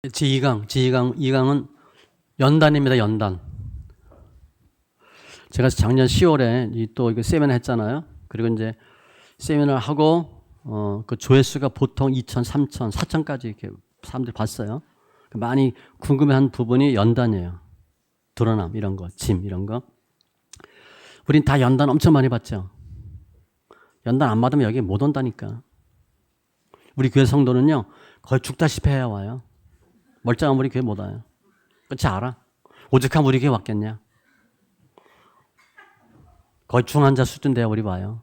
제2강은 연단입니다. 연단. 제가 작년 10월에 또 이거 세미나 했잖아요. 그리고 이제 세미나 하고 그 조회수가 보통 2,000, 3,000, 4,000까지 이렇게 사람들이 봤어요. 많이 궁금해한 부분이 연단이에요. 드러남 이런 거, 짐 이런 거. 우린 다 연단 엄청 많이 봤죠. 연단 안 받으면 여기 못 온다니까. 우리 교회 성도는요 거의 죽다시피 해야 와요. 멀쩡한 우리 교회 못 와요. 그렇지 알아? 오죽하면 우리 교회 왔겠냐. 거의 중환자 수준 돼야 우리 와요.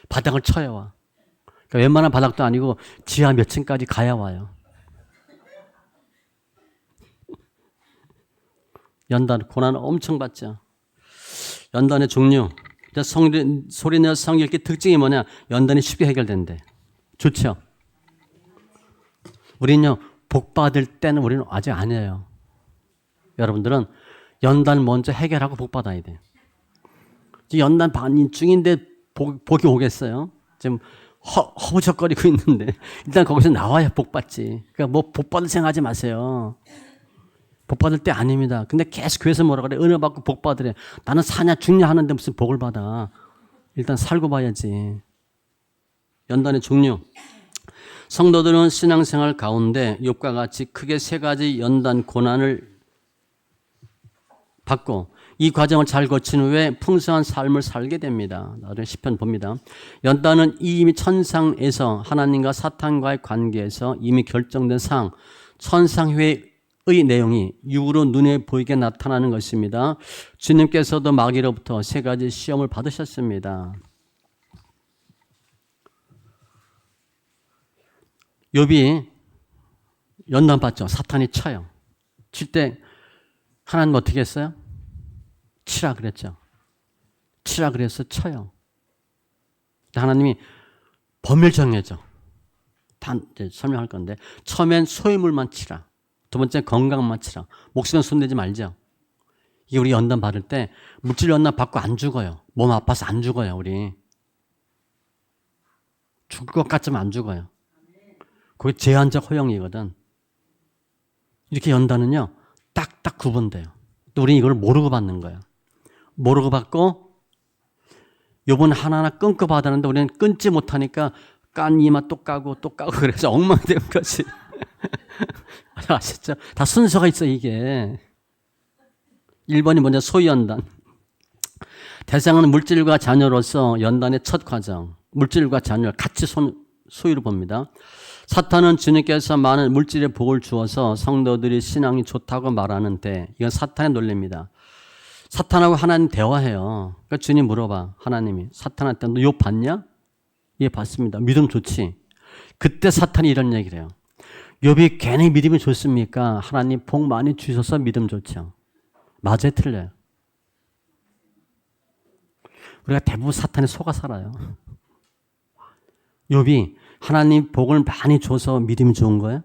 바닥을 쳐야 와. 그러니까 웬만한 바닥도 아니고 지하 몇 층까지 가야 와요. 연단 고난 엄청 받죠. 연단의 종류. 소리내어 성경 읽기 특징이 뭐냐? 연단이 쉽게 해결된대. 좋죠? 우리는요 복 받을 때는 우리는 아직 아니에요. 여러분들은 연단 먼저 해결하고 복 받아야 돼. 연단 반 중인데 복이 오겠어요? 지금 허우적거리고 있는데 일단 거기서 나와야 복 받지. 그러니까 뭐 복 받을 생각하지 마세요. 복 받을 때 아닙니다. 근데 계속 교회에서 뭐라 그래? 은혜 받고 복 받으래. 나는 사냐 죽냐 하는데 무슨 복을 받아. 일단 살고 봐야지. 연단의 종류. 성도들은 신앙생활 가운데 욥과 같이 크게 세 가지 연단 고난을 받고 이 과정을 잘 거친 후에 풍성한 삶을 살게 됩니다. 나중에 시편 봅니다. 연단은 이미 천상에서 하나님과 사탄과의 관계에서 이미 결정된 상, 천상회의 내용이 육으로 눈에 보이게 나타나는 것입니다. 주님께서도 마귀로부터 세 가지 시험을 받으셨습니다. 욥이 연단 받죠. 사탄이 쳐요. 칠 때 하나님 어떻게 했어요? 치라 그랬죠. 치라 그래서 쳐요. 하나님이 범위를 정해줘. 이제 설명할 건데 처음엔 소유물만 치라. 두 번째 건강만 치라. 목숨에 손대지 말죠. 이게 우리 연단 받을 때 물질 연단 받고 안 죽어요. 몸 아파서 안 죽어요. 우리 죽을 것 같지만 안 죽어요. 그게 제한적 허용이거든. 이렇게 연단은요 딱딱 구분돼요. 또 우리는 이걸 모르고 받는 거예요. 모르고 받고 요번 하나하나 끊고 받았는데 우리는 끊지 못하니까 깐 이마 또 까고 그래서 엉망된 거지. 아셨죠? 다 순서가 있어 이게. 1번이 먼저 소유연단. 대상은 물질과 자녀로서 연단의 첫 과정. 물질과 자녀를 같이 소유를 봅니다. 사탄은 주님께서 많은 물질의 복을 주어서 성도들이 신앙이 좋다고 말하는데 이건 사탄의 논리입니다. 사탄하고 하나님 대화해요. 그러니까 주님 물어봐. 하나님이 사탄한테 너 욥 봤냐? 예 봤습니다. 믿음 좋지? 그때 사탄이 이런 얘기를 해요. 욥이 괜히 믿음이 좋습니까? 하나님 복 많이 주셔서 믿음 좋죠. 맞아요 틀려요? 우리가 대부분 사탄에 속아 살아요. 욥이 하나님 복을 많이 줘서 믿음이 좋은 거예요?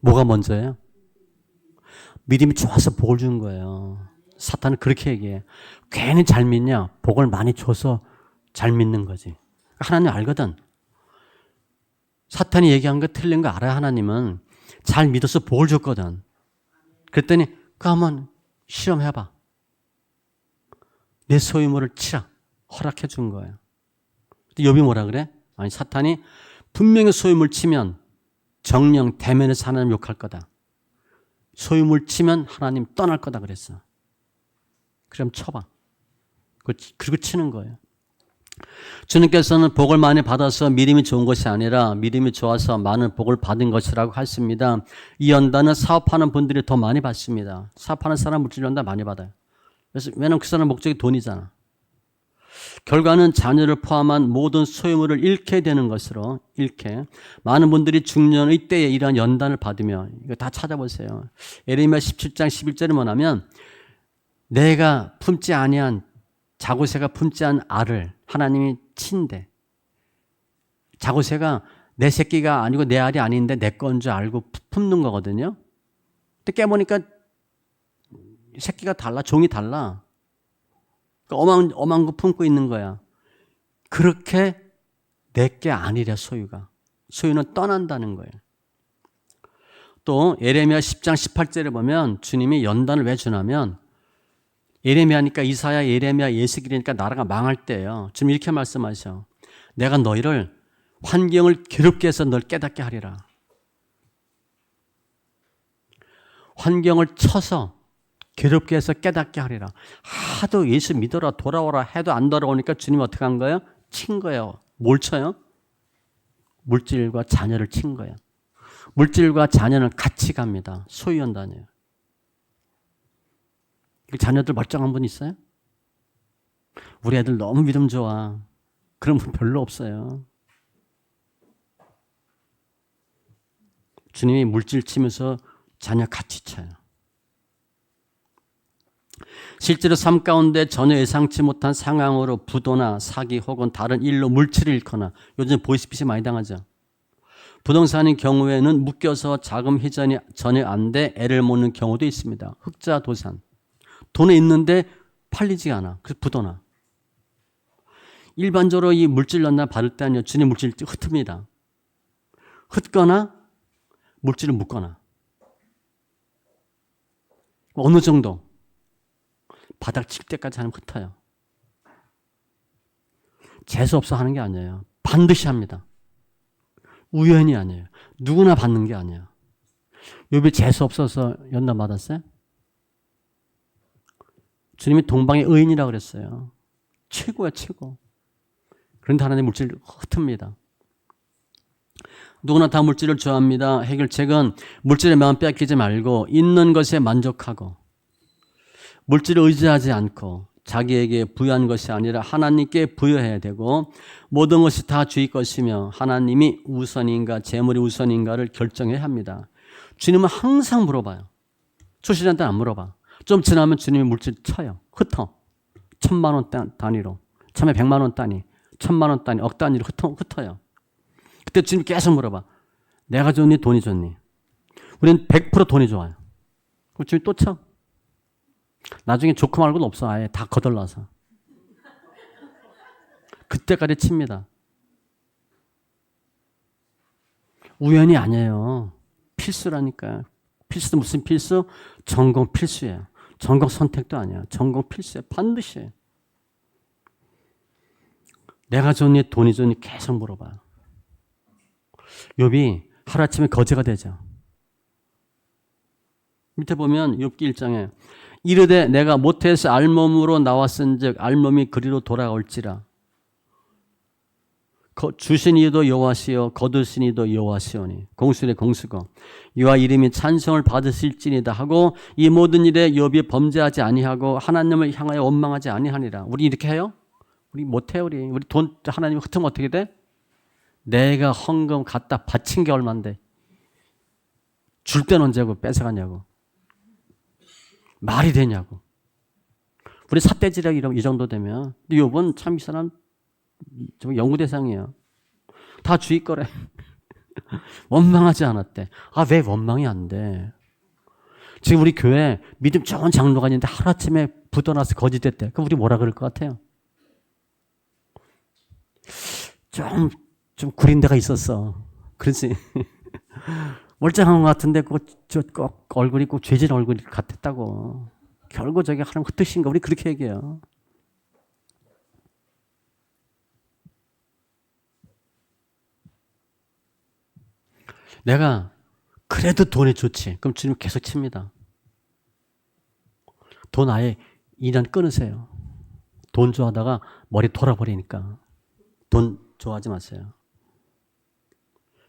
뭐가 먼저예요? 믿음이 좋아서 복을 주는 거예요. 사탄은 그렇게 얘기해. 괜히 잘 믿냐? 복을 많이 줘서 잘 믿는 거지. 하나님 알거든. 사탄이 얘기한 거 틀린 거 알아요. 하나님은 잘 믿어서 복을 줬거든. 그랬더니 그 한번 실험해봐. 내 소유물을 치라. 허락해 준 거예요. 욥이 뭐라 그래? 아니 사탄이 분명히 소유물 치면 정령 대면에서 하나님 욕할 거다. 소유물 치면 하나님 떠날 거다 그랬어. 그럼 쳐봐. 그리고 치는 거예요. 주님께서는 복을 많이 받아서 믿음이 좋은 것이 아니라 믿음이 좋아서 많은 복을 받은 것이라고 하십니다. 이 연단은 사업하는 분들이 더 많이 받습니다. 사업하는 사람 물질 연단 많이 받아요. 그래서 왜냐하면 그 사람 목적이 돈이잖아. 결과는 자녀를 포함한 모든 소유물을 잃게 되는 것으로 많은 분들이 중년의 때에 이러한 연단을 받으며 이거 다 찾아보세요. 예레미야 17장 11절에 뭐냐면 내가 품지 아니한 자고새가 품지 않은 알을 하나님이 친대. 자고새가 내 새끼가 아니고 내 알이 아닌데 내 건 줄 알고 품는 거거든요. 근데 깨보니까 새끼가 달라. 종이 달라. 엄한 거 품고 있는 거야. 그렇게 내게 아니랴 소유가. 소유는 떠난다는 거예요. 또 예레미야 10장 18절에 보면 주님이 연단을 왜 주냐면 예레미야니까 이사야, 예레미야, 예스겔이니까 나라가 망할 때예요. 지금 이렇게 말씀하셔. 내가 너희를 환경을 괴롭게 해서 널 깨닫게 하리라. 환경을 쳐서 괴롭게 해서 깨닫게 하리라. 하도 예수 믿어라 돌아오라 해도 안 돌아오니까 주님이 어떻게 한 거예요? 친 거예요. 뭘 쳐요? 물질과 자녀를 친 거예요. 물질과 자녀는 같이 갑니다. 소유연단이에요. 자녀들 멀쩡한 분 있어요? 우리 애들 너무 믿음 좋아. 그런 분 별로 없어요. 주님이 물질 치면서 자녀 같이 쳐요. 실제로 삶 가운데 전혀 예상치 못한 상황으로 부도나 사기 혹은 다른 일로 물질을 잃거나 요즘 보이스피싱 많이 당하죠. 부동산인 경우에는 묶여서 자금 회전이 전혀 안 돼 애를 먹는 경우도 있습니다. 흑자 도산. 돈은 있는데 팔리지가 않아. 그래서 부도나. 일반적으로 이 물질 연단 받을 때는요. 주님 물질 흩습니다. 흩거나 물질을 묶거나. 어느 정도 바닥 칠 때까지 하면 흩어요. 재수없어 하는 게 아니에요. 반드시 합니다. 우연이 아니에요. 누구나 받는 게 아니에요. 욥이 재수없어서 연단 받았어요? 주님이 동방의 의인이라고 그랬어요. 최고야 최고. 그런데 하나님 물질을 흩습니다. 누구나 다 물질을 좋아합니다. 해결책은 물질에 마음 빼앗기지 말고 있는 것에 만족하고 물질을 의지하지 않고 자기에게 부여한 것이 아니라 하나님께 부여해야 되고 모든 것이 다 주의 것이며 하나님이 우선인가 재물이 우선인가를 결정해야 합니다. 주님은 항상 물어봐요. 초신자한테 안 물어봐. 좀 지나면 주님이 물질 쳐요. 흩어. 1,000만 원 단위로. 처음에 100만 원 단위, 1,000만 원 단위, 억 단위로 흩어요. 그때 주님이 계속 물어봐. 내가 좋니 돈이 좋니? 우리는 100% 돈이 좋아요. 그럼 주님이 또 쳐. 나중에 좋고 말고는 없어. 아예 다 거덜나서. 그때까지 칩니다. 우연이 아니에요. 필수라니까요. 필수도 무슨 필수? 전공 필수예요. 전공 선택도 아니야. 전공 필수예요. 반드시. 내가 좋니 돈이 좋니 계속 물어봐요. 욥이 하루아침에 거지가 되죠. 밑에 보면 욥기 1장에 이르되 내가 모태에서 알몸으로 나왔은즉 알몸이 그리로 돌아올지라. 주신 이도 여호와시요 거두신 이도 여호와시오니 공수의 공수고 여호와 이름이 찬송을 받으실지니다 하고 이 모든 일에 욥이 범죄하지 아니하고 하나님을 향하여 원망하지 아니하니라. 우리 이렇게 해요? 우리 못해요. 우리 돈 하나님 흩으면 어떻게 돼? 내가 헌금 갖다 바친 게 얼만데 줄 때는 언제고 뺏어가냐고. 말이 되냐고. 우리 삿대질하기 이 정도 되면. 근데 욥은 참 이 사람 연구 대상이에요. 다 주의 거래. 원망하지 않았대. 아, 왜 원망이 안 돼? 지금 우리 교회 믿음 좋은 장로가 있는데 하루아침에 부도나서 거짓됐대. 그럼 우리 뭐라 그럴 것 같아요? 좀 구린 데가 있었어. 그렇지? 멀쩡한 것 같은데 꼭 얼굴이 꼭 죄진 얼굴 같았다고. 결국 저게 하나님 흩으신가? 우리 그렇게 얘기해요. 내가 그래도 돈이 좋지. 그럼 주님 계속 칩니다. 돈 아예 2년 끊으세요. 돈 좋아하다가 머리 돌아버리니까. 돈 좋아하지 마세요.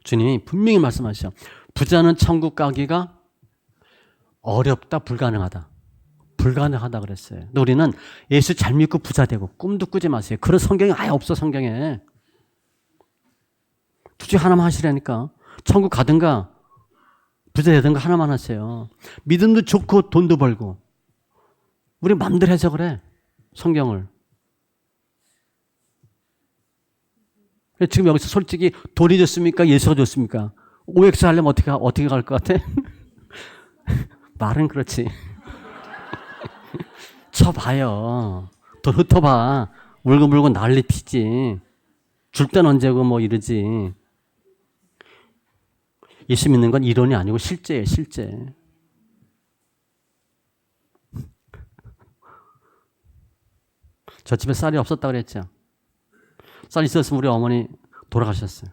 주님이 분명히 말씀하시죠. 부자는 천국 가기가 어렵다, 불가능하다. 불가능하다 그랬어요. 근데 우리는 예수 잘 믿고 부자 되고 꿈도 꾸지 마세요. 그런 성경이 아예 없어, 성경에. 둘 중 하나만 하시라니까. 천국 가든가 부자 되든가 하나만 하세요. 믿음도 좋고 돈도 벌고. 우리 마음대로 해석을 해. 성경을. 지금 여기서 솔직히 돈이 좋습니까? 예수가 좋습니까? OX 하려면 어떻게 갈 것 같아? 말은 그렇지. 쳐봐요. 돈 흩어봐. 울고불고 난리 피지. 줄 땐 언제고 뭐 이러지. 예수 믿는 건 이론이 아니고 실제예요, 실제. 저 집에 쌀이 없었다고 그랬죠. 쌀 있었으면 우리 어머니 돌아가셨어요.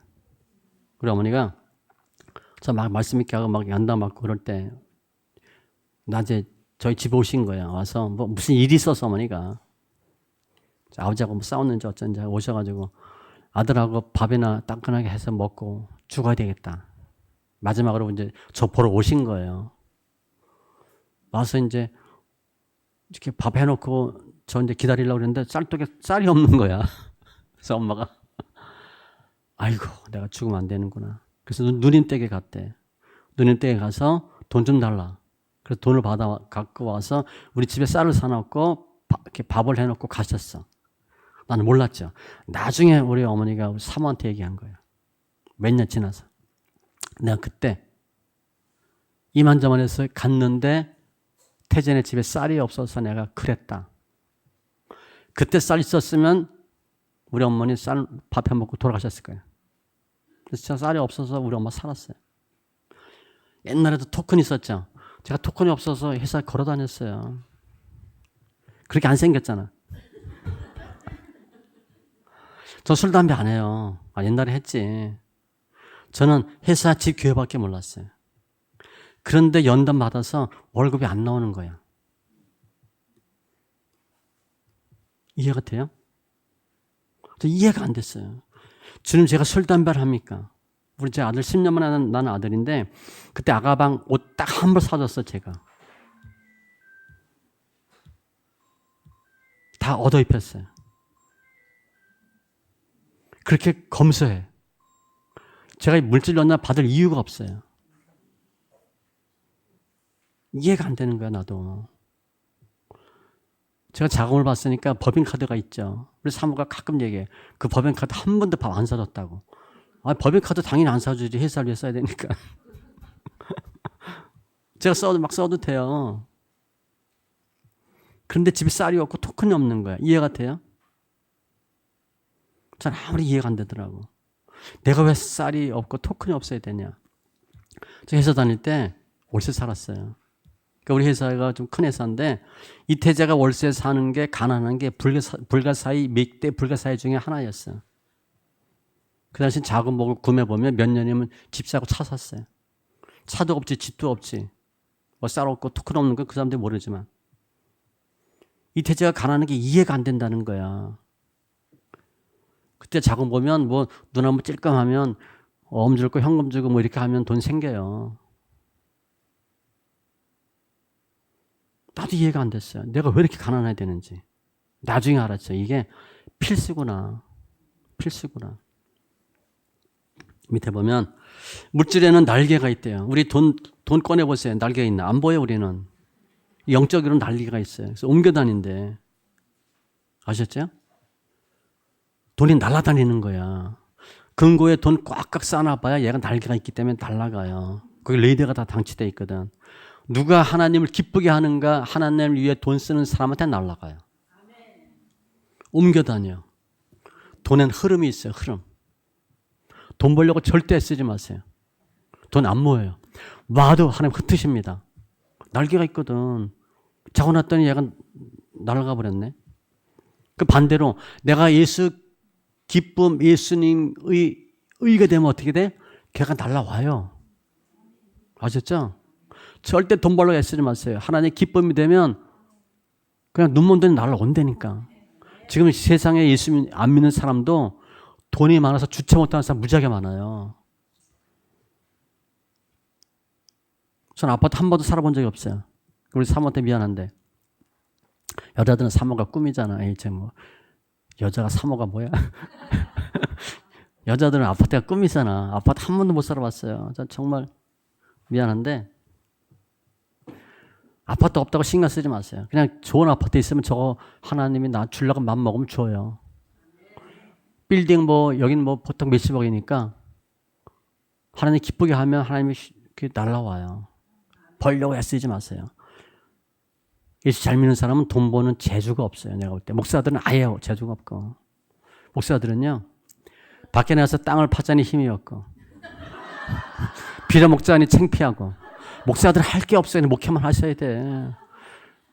우리 어머니가 저 막 말씀 있게 하고 막 연다 맞고 그럴 때 낮에 저희 집에 오신 거예요. 와서 뭐 무슨 일이 있어서 어머니가 아버지하고 뭐 싸웠는지 어쩐지 오셔가지고 아들하고 밥이나 따끈하게 해서 먹고 죽어야 되겠다. 마지막으로 이제 저 보러 오신 거예요. 와서 이제 이렇게 밥 해놓고 저 이제 기다리려고 그랬는데 쌀떡에 쌀이 없는 거야. 그래서 엄마가 아이고 내가 죽으면 안 되는구나. 그래서 누님 댁에 갔대. 누님 댁에 가서 돈 좀 달라. 그래서 돈을 받아 갖고 와서 우리 집에 쌀을 사놓고 이렇게 밥을 해놓고 가셨어. 나는 몰랐죠. 나중에 우리 어머니가 우리 사모한테 얘기한 거예요. 몇 년 지나서. 내가 그때 이만저만해서 갔는데 태진의 집에 쌀이 없어서 내가 그랬다. 그때 쌀 있었으면 우리 어머니 쌀 밥 해 먹고 돌아가셨을 거예요. 그래서 쌀이 없어서 우리 엄마 살았어요. 옛날에도 토큰 있었죠. 제가 토큰이 없어서 회사에 걸어 다녔어요. 그렇게 안 생겼잖아. 저 술, 담배 안 해요. 옛날에 했지. 저는 회사, 집, 교회밖에 몰랐어요. 그런데 연단 받아서 월급이 안 나오는 거야. 이해가 돼요? 저 이해가 안 됐어요. 주님 제가 술, 담배를 합니까? 우리 제 아들 10년 만에 난 아들인데 그때 아가방 옷 딱 한 벌 사줬어 제가. 다 얻어 입혔어요. 그렇게 검소해. 제가 물질 연단 받을 이유가 없어요. 이해가 안 되는 거야 나도. 제가 자금을 받으니까 법인카드가 있죠. 우리 사모가 가끔 얘기해. 그 법인카드 한 번도 밥 안 사줬다고. 법인카드 당연히 안 사주지. 회사를 위해 써야 되니까. 제가 막 써도 돼요. 그런데 집에 쌀이 없고 토큰이 없는 거야. 이해가 돼요? 전 아무리 이해가 안 되더라고. 내가 왜 쌀이 없고 토큰이 없어야 되냐. 저 회사 다닐 때 월세 살았어요. 그러니까 우리 회사가 좀 큰 회사인데 이태자가 월세 사는 게 가난한 게 불가사의 몇 대 불가사의 중에 하나였어요. 그 당시 작은 목을 구매 보면 몇 년이면 집 사고 차 샀어요. 차도 없지 집도 없지. 뭐 쌀 없고 토큰 없는 건 그 사람들이 모르지만 이태자가 가난한 게 이해가 안 된다는 거야. 그때 작은 보면 뭐 눈 한번 찔끔하면 엄 주고 현금 주고 뭐 이렇게 하면 돈 생겨요. 나도 이해가 안 됐어요. 내가 왜 이렇게 가난해야 되는지. 나중에 알았죠. 이게 필수구나. 필수구나. 밑에 보면 물질에는 날개가 있대요. 우리 돈 꺼내보세요. 날개가 있나? 안 보여 우리는. 영적으로는 날개가 있어요. 그래서 옮겨다닌대. 아셨죠? 돈이 날아다니는 거야. 금고에 돈 꽉꽉 쌓아놔봐야 얘가 날개가 있기 때문에 날아가요. 거기 레이더가 다 장치되어 있거든. 누가 하나님을 기쁘게 하는가 하나님을 위해 돈 쓰는 사람한테 날아가요. 옮겨다녀. 돈엔 흐름이 있어요. 흐름. 돈 벌려고 절대 쓰지 마세요. 돈 안 모여요. 와도 하나님 흩으십니다. 날개가 있거든. 자고 났더니 얘가 날아가 버렸네. 그 반대로 내가 예수 기쁨 예수님의 의가 되면 어떻게 돼? 걔가 날아와요. 아셨죠? 절대 돈 벌려고 애쓰지 마세요. 하나님의 기쁨이 되면 그냥 눈먼 돈이 날아온다니까. 지금 세상에 예수 안 믿는 사람도 돈이 많아서 주체 못하는 사람 무지하게 많아요. 전 아파트 한 번도 살아본 적이 없어요. 우리 사모한테 미안한데. 여자들은 사모가 꿈이잖아. 이제 뭐 여자가 사모가 뭐야? 여자들은 아파트가 꿈이잖아. 아파트 한 번도 못 살아봤어요. 전 정말 미안한데 아파트 없다고 신경 쓰지 마세요. 그냥 좋은 아파트 있으면 저거 하나님이 나 주려고 맘 먹으면 줘요. 빌딩 뭐 여긴 뭐 보통 몇십억이니까 하나님 기쁘게 하면 하나님이 날라와요. 벌려고 애쓰지 마세요. 예수 잘 믿는 사람은 돈 버는 재주가 없어요. 내가 볼 때. 목사들은 아예 재주가 없고. 목사들은요. 밖에 나가서 땅을 파자니 힘이 없고. 비례 목사님 창피하고. 목사들 할 게 없어요. 목회만 하셔야 돼.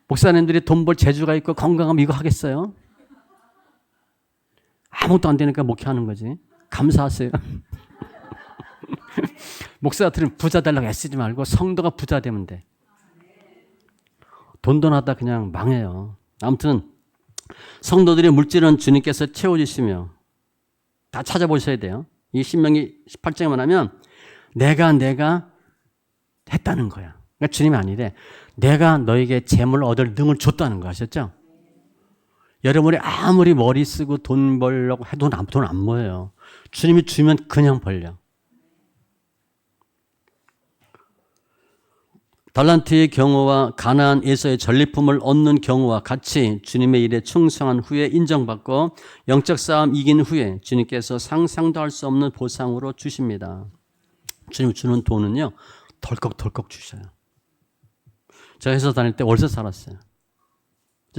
목사님들이 돈 벌 재주가 있고 건강하면 이거 하겠어요? 아무것도 안 되니까 목회하는 거지. 감사하세요. 목사들은 부자 되려고 애쓰지 말고 성도가 부자 되면 돼. 돈돈하다 그냥 망해요. 아무튼 성도들의 물질은 주님께서 채워주시며 다 찾아보셔야 돼요. 이 신명기 18장에만 하면 내가 했다는 거야. 그러니까 주님이 아니래. 내가 너에게 재물 얻을 능을 줬다는 거 아셨죠? 여러분이 아무리 머리 쓰고 돈 벌려고 해도 돈 안 모여요. 주님이 주면 그냥 벌려. 달란트의 경우와 가나안 에서의 전리품을 얻는 경우와 같이 주님의 일에 충성한 후에 인정받고 영적 싸움 이긴 후에 주님께서 상상도 할 수 없는 보상으로 주십니다. 주님 주는 돈은요 덜컥덜컥 주셔요. 제가 회사 다닐 때 월세 살았어요.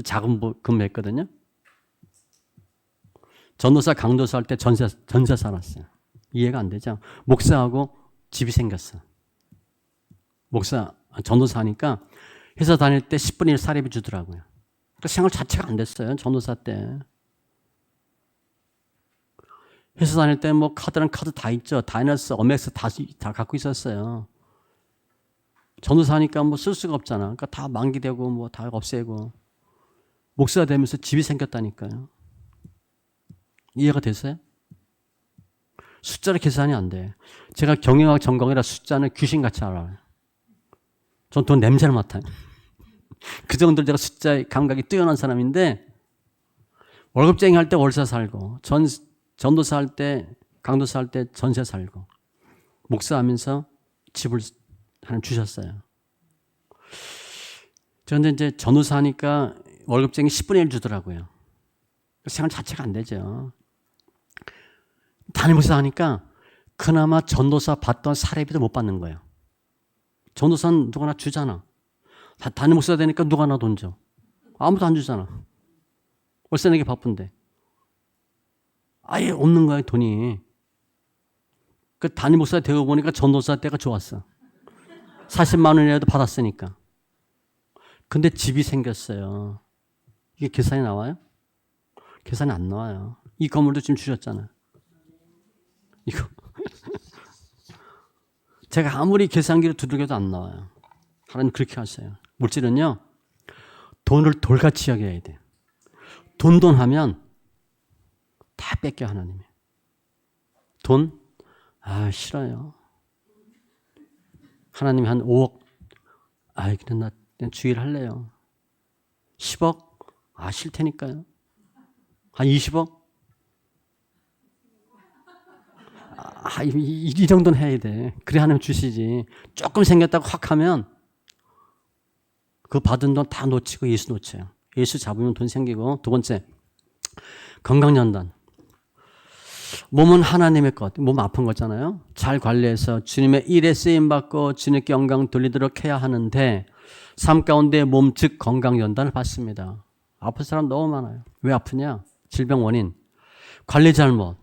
작은 근무했거든요. 전도사 강도사 할 때 전세 살았어요. 이해가 안 되죠? 목사하고 집이 생겼어. 전도사 하니까 회사 다닐 때 10분의 1 사례비 주더라고요. 그러니까 생활 자체가 안 됐어요. 전도사 때. 회사 다닐 때 뭐 카드랑 카드 다 있죠. 다이너스, 어맥스 다 갖고 있었어요. 전도사 하니까 뭐 쓸 수가 없잖아. 그러니까 다 만기되고 뭐 다 없애고. 목사가 되면서 집이 생겼다니까요. 이해가 됐어요? 숫자로 계산이 안 돼. 제가 경영학 전공이라 숫자는 귀신같이 알아요. 전 돈 냄새를 맡아요. 그 정도로 제가 숫자의 감각이 뛰어난 사람인데 월급쟁이 할 때 월세 살고 전도사 할 때 강도사 할 때 전세 살고 목사하면서 집을 하나 주셨어요. 그런데 이제 전도사 하니까 월급쟁이 10분의 1 주더라고요. 생활 자체가 안 되죠. 담임 목사 하니까 그나마 전도사 받던 사례비도 못 받는 거예요. 전도사는 누구나 주잖아. 담임 목사 되니까 누구나 돈 줘. 아무도 안 주잖아. 월세 내기 바쁜데. 아예 없는 거야 돈이. 그 담임 목사 되고 보니까 전도사 때가 좋았어. 40만 원이라도 받았으니까. 근데 집이 생겼어요. 이게 계산이 나와요? 계산이 안 나와요. 이 건물도 지금 주셨잖아요. 이거. 제가 아무리 계산기를 두들겨도 안 나와요. 하나님 그렇게 하세요. 물질은요, 돈을 돌같이 여겨야 돼. 돈하면 다 뺏겨, 하나님이. 돈? 싫어요. 하나님이 한 5억, 그냥 주의를 할래요. 10억? 싫다니까요. 한 20억? 이 정도는 해야 돼. 그래 하나님 주시지. 조금 생겼다고 확 하면 그 받은 돈 다 놓치고 예수 놓쳐요. 예수 잡으면 돈 생기고. 두 번째, 건강연단. 몸은 하나님의 것. 몸 아픈 거잖아요. 잘 관리해서 주님의 일에 쓰임받고 주님께 영광 돌리도록 해야 하는데 삶 가운데 몸 즉 건강연단을 받습니다. 아픈 사람 너무 많아요. 왜 아프냐? 질병 원인. 관리 잘못,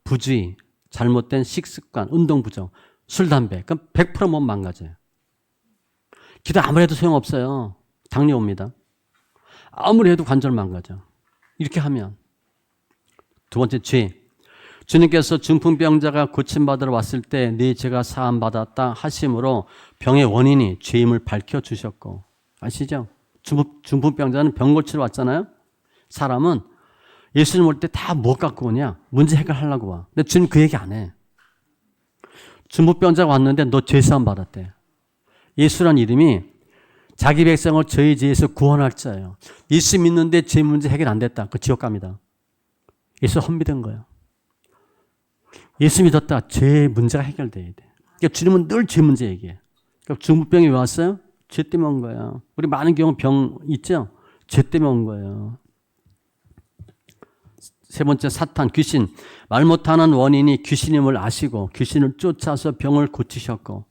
부주의, 잘못된 식습관, 운동 부족, 술, 담배. 그럼 100% 몸 망가져요. 기도 아무리 해도 소용없어요. 당뇨 옵니다. 아무리 해도 관절 망가져. 이렇게 하면. 두 번째, 죄. 주님께서 중풍병자가 고침받으러 왔을 때 네 죄가 사함받았다 하심으로 병의 원인이 죄임을 밝혀주셨고. 아시죠? 중풍병자는 병 고치러 왔잖아요. 사람은 예수님 올 때 다 뭐 갖고 오냐? 문제 해결하려고 와. 근데 주님 그 얘기 안 해. 중풍병자가 왔는데 너 죄사함 받았대. 예수란 이름이 자기 백성을 저희 죄에서 구원할 자예요. 예수 믿는데 죄 문제 해결 안 됐다. 그 지옥 갑니다. 예수 헌비된 거예요. 예수 믿었다. 죄 문제가 해결돼야 돼. 그러니까 주님은 늘 죄 문제 얘기해. 그러니까 중풍병이 왜 왔어요? 죄 때문에 온 거예요. 우리 많은 경우 병 있죠? 죄 때문에 온 거예요. 세 번째, 사탄, 귀신. 말 못하는 원인이 귀신임을 아시고 귀신을 쫓아서 병을 고치셨고.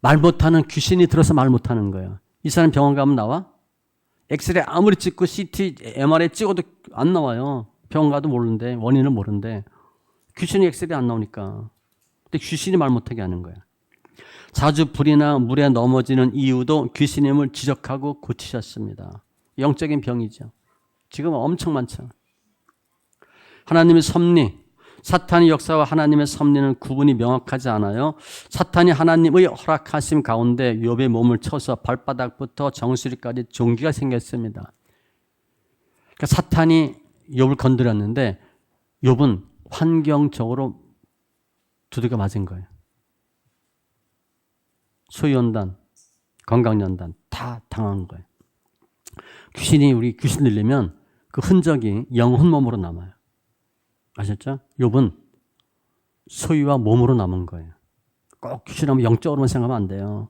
말 못하는 귀신이 들어서 말 못하는 거예요. 이 사람 병원 가면 나와? 엑스레이 아무리 찍고 CT, MRI 찍어도 안 나와요. 병원 가도 모르는데, 원인을 모르는데. 귀신이 엑스레이 안 나오니까. 근데 귀신이 말 못하게 하는 거야. 자주 불이나 물에 넘어지는 이유도 귀신임을 지적하고 고치셨습니다. 영적인 병이죠. 지금 엄청 많죠. 하나님의 섭리, 사탄의 역사와 하나님의 섭리는 구분이 명확하지 않아요. 사탄이 하나님의 허락하심 가운데 욥의 몸을 쳐서 발바닥부터 정수리까지 종기가 생겼습니다. 그러니까 사탄이 욥을 건드렸는데 욥은 환경적으로 두들겨 맞은 거예요. 소유연단, 건강연단 다 당한 거예요. 귀신이 우리 귀신 들리면 그 흔적이 영혼 몸으로 남아요. 아셨죠? 욥은 소유와 몸으로 남은 거예요. 꼭 귀신하면 영적으로만 생각하면 안 돼요.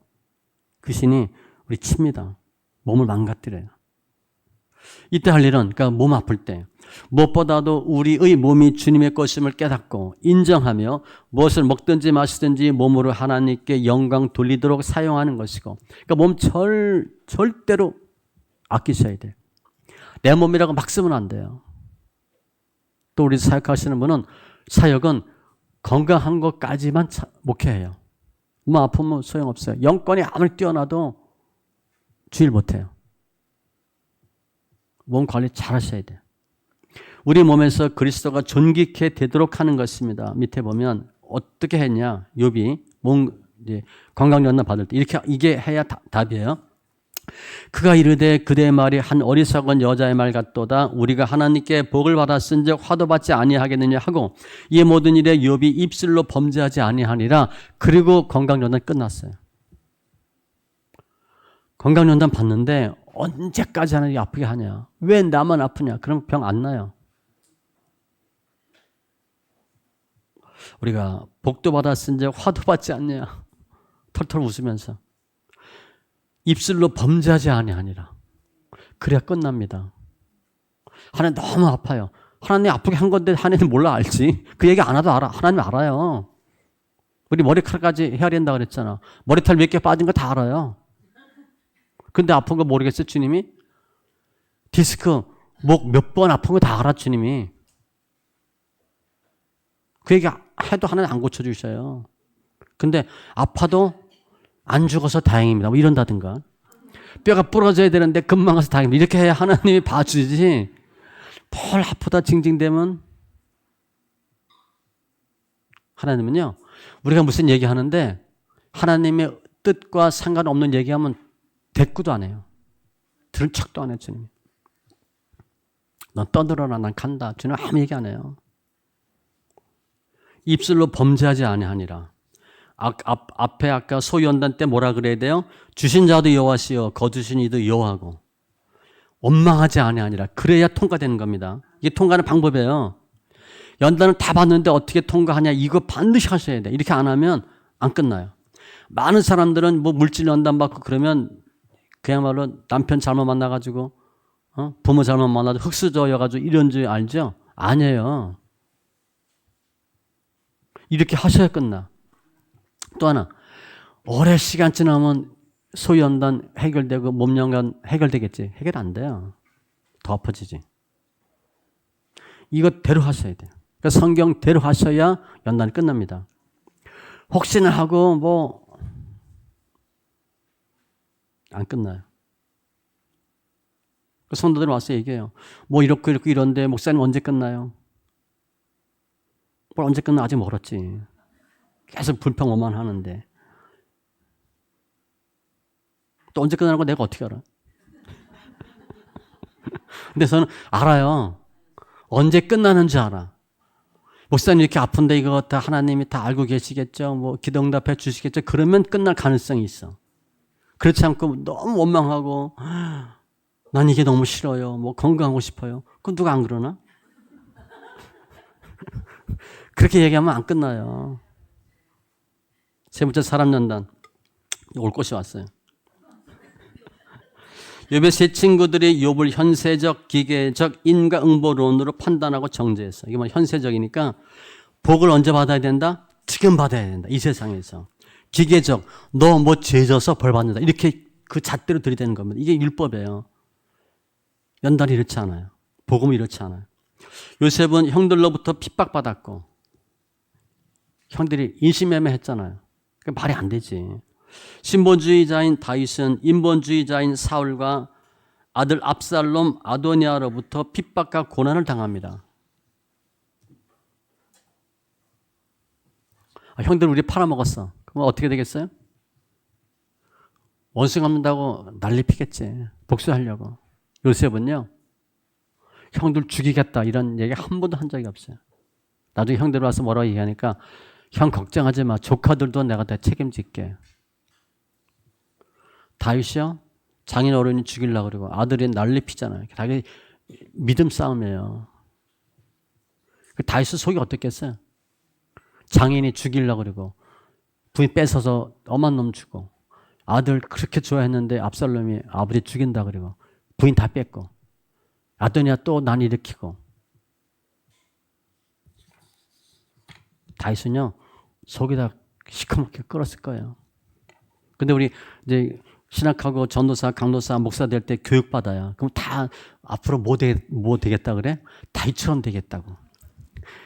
귀신이 우리 칩니다. 몸을 망가뜨려요. 이때 할 일은 그러니까 몸 아플 때 무엇보다도 우리의 몸이 주님의 것임을 깨닫고 인정하며 무엇을 먹든지 마시든지 몸으로 하나님께 영광 돌리도록 사용하는 것이고, 그러니까 몸 절대로 아끼셔야 돼요. 내 몸이라고 막 쓰면 안 돼요. 또 우리 사역하시는 분은 사역은 건강한 것까지만 목회해요. 몸 아프면 소용없어요. 영권이 아무리 뛰어나도 주일 못해요. 몸 관리 잘 하셔야 돼요. 우리 몸에서 그리스도가 존귀케 되도록 하는 것입니다. 밑에 보면 어떻게 했냐. 욥이 몸 건강연단 받을 때 이게 해야 답이에요. 그가 이르되 그대의 말이 한 어리석은 여자의 말 같도다. 우리가 하나님께 복을 받았은즉 화도 받지 아니하겠느냐 하고 이 모든 일에 욥이 입술로 범죄하지 아니하니라. 그리고 건강연단 끝났어요. 건강연단 받는데 언제까지 하나님이 아프게 하냐. 왜 나만 아프냐. 그럼 병 안 나요. 우리가 복도 받았은즉 화도 받지 않냐. 털털 웃으면서 입술로 범죄하지 아니하니라. 그래야 끝납니다. 하나님 너무 아파요. 하나님 아프게 한 건데 하나님 몰라 알지. 그 얘기 안 해도 알아. 하나님 알아요. 우리 머리카락까지 헤아린다 그랬잖아. 머리털 몇 개 빠진 거 다 알아요. 근데 아픈 거 모르겠어요 주님이? 디스크 목 몇 번 아픈 거 다 알아 주님이. 그 얘기 해도 하나님 안 고쳐주셔요. 근데 아파도 안 죽어서 다행입니다. 뭐 이런다든가. 뼈가 부러져야 되는데 금방 가서 다행입니다. 이렇게 해야 하나님이 봐주지. 뭘 아프다 징징대면. 하나님은요. 우리가 무슨 얘기하는데 하나님의 뜻과 상관없는 얘기하면 대꾸도 안 해요. 들은 척도 안 해요. 주님. 넌 떠들어라. 난 간다. 주님 아무 얘기 안 해요. 입술로 범죄하지 아니하니라. 앞에 아까 소유연단 때 뭐라 그래야 돼요? 주신 자도 여호와시요 거두신 이도 여호와고 원망하지 아니하니라. 그래야 통과되는 겁니다. 이게 통과하는 방법이에요. 연단을 다 받는데 어떻게 통과하냐. 이거 반드시 하셔야 돼. 이렇게 안 하면 안 끝나요. 많은 사람들은 뭐 물질 연단 받고 그러면 그야말로 남편 잘못 만나가지고 부모 잘못 만나서 흙수저여가지고 이런 줄 알죠? 아니에요. 이렇게 하셔야 끝나. 또 하나, 오래 시간 지나면 소연단 해결되고 몸연관 해결되겠지. 해결 안 돼요. 더 아파지지. 이것대로 하셔야 돼요. 그러니까 성경대로 하셔야 연단이 끝납니다. 혹시나 하고 뭐 안 끝나요. 성도들 와서 얘기해요. 뭐 이렇고 이런데 목사님 언제 끝나요? 뭘 언제 끝나? 아직 멀었지. 계속 불평만 하는데. 또 언제 끝나는 거 내가 어떻게 알아? 근데 저는 알아요. 언제 끝나는지 알아. 목사님 이렇게 아픈데 이거 다 하나님이 다 알고 계시겠죠? 뭐 기도 응답해 주시겠죠? 그러면 끝날 가능성이 있어. 그렇지 않고 너무 원망하고 난 이게 너무 싫어요. 뭐 건강하고 싶어요. 그건 누가 안 그러나? 그렇게 얘기하면 안 끝나요. 세 번째 사람 연단. 올 것이 왔어요. 욥의 세 친구들이 욥을 현세적, 기계적, 인과응보론으로 판단하고 정죄했어. 이게 뭐 현세적이니까 복을 언제 받아야 된다? 지금 받아야 된다. 이 세상에서. 기계적, 너 뭐 죄져서 벌 받는다. 이렇게 그 잣대로 들이대는 겁니다. 이게 율법이에요. 연단이 이렇지 않아요. 복음이 이렇지 않아요. 요셉은 형들로부터 핍박받았고 형들이 인신매매했잖아요. 그러니까 말이 안 되지. 신본주의자인 다윗은 인본주의자인 사울과 아들 압살롬 아도니아로부터 핍박과 고난을 당합니다. 형들 우리 팔아먹었어. 그럼 어떻게 되겠어요? 원수 갚는다고 난리 피겠지. 복수하려고. 요셉은요, 형들 죽이겠다 이런 얘기 한 번도 한 적이 없어요. 나중에 형들 와서 뭐라고 얘기하니까 형 걱정하지 마. 조카들도 내가 다 책임질게. 다윗이요, 장인 어른이 죽이려고 그러고 아들이 난리 피잖아요. 자기 믿음 싸움이에요. 다윗 속이 어떻겠어요? 장인이 죽이려고 그러고 부인 뺏어서 엄한 놈 주고 아들 그렇게 좋아했는데 압살롬이 아버지 죽인다 그러고 부인 다 뺏고 아도니아 또 난 일으키고. 다윗은요 속이 다 시커멓게 끓었을 거예요. 근데 우리 이제 신학하고 전도사, 강도사, 목사 될 때 교육받아요. 그럼 다 앞으로 뭐 되겠다 그래? 다윗처럼 되겠다고.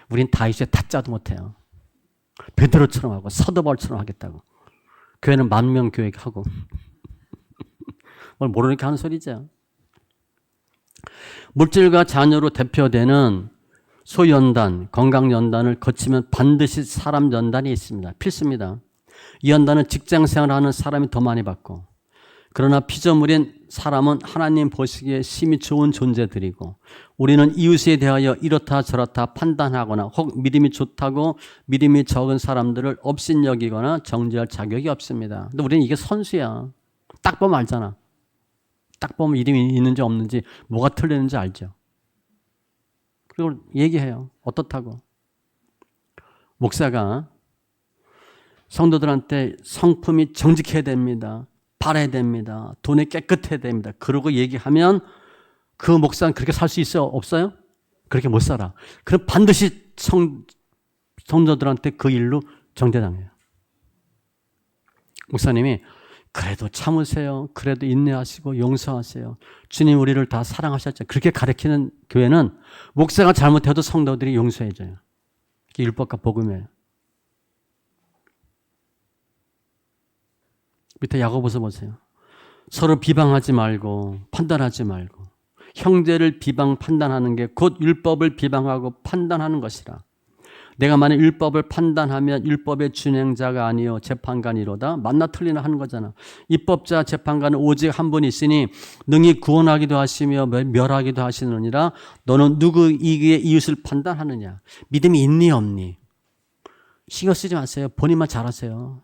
우린 다윗의 타짜도 못해요. 베드로처럼 하고 사도바울처럼 하겠다고. 교회는 만명 교육하고. 뭘 모르니까 하는 소리죠. 물질과 자녀로 대표되는 소연단, 건강연단을 거치면 반드시 사람연단이 있습니다. 필수입니다. 이 연단은 직장생활하는 사람이 더 많이 받고, 그러나 피조물인 사람은 하나님 보시기에 심히 좋은 존재들이고 우리는 이웃에 대하여 이렇다 저렇다 판단하거나 혹 믿음이 좋다고 믿음이 적은 사람들을 업신여기거나 정죄할 자격이 없습니다. 근데 우리는 이게 선수야. 딱 보면 알잖아. 딱 보면 믿음이 있는지 없는지 뭐가 틀리는지 알죠. 그리고 얘기해요. 어떻다고. 목사가 성도들한테 성품이 정직해야 됩니다. 바라야 됩니다. 돈이 깨끗해야 됩니다. 그러고 얘기하면 그 목사는 그렇게 살 수 있어요? 없어요? 그렇게 못 살아. 그럼 반드시 성도들한테 그 일로 정죄당해요. 목사님이 그래도 참으세요. 그래도 인내하시고 용서하세요. 주님 우리를 다 사랑하셨죠. 그렇게 가르치는 교회는 목사가 잘못해도 성도들이 용서해줘요. 그게 율법과 복음이에요. 밑에 야고보서 보세요. 서로 비방하지 말고 판단하지 말고 형제를 비방 판단하는 게 곧 율법을 비방하고 판단하는 것이라. 내가 만약 율법을 판단하면 율법의 준행자가 아니요 재판관이로다. 맞나 틀리나 하는 거잖아. 입법자 재판관은 오직 한 분 있으니 능히 구원하기도 하시며 멸하기도 하시느니라. 너는 누구에게 이웃을 판단하느냐. 믿음이 있니 없니. 신경 쓰지 마세요. 본인만 잘하세요.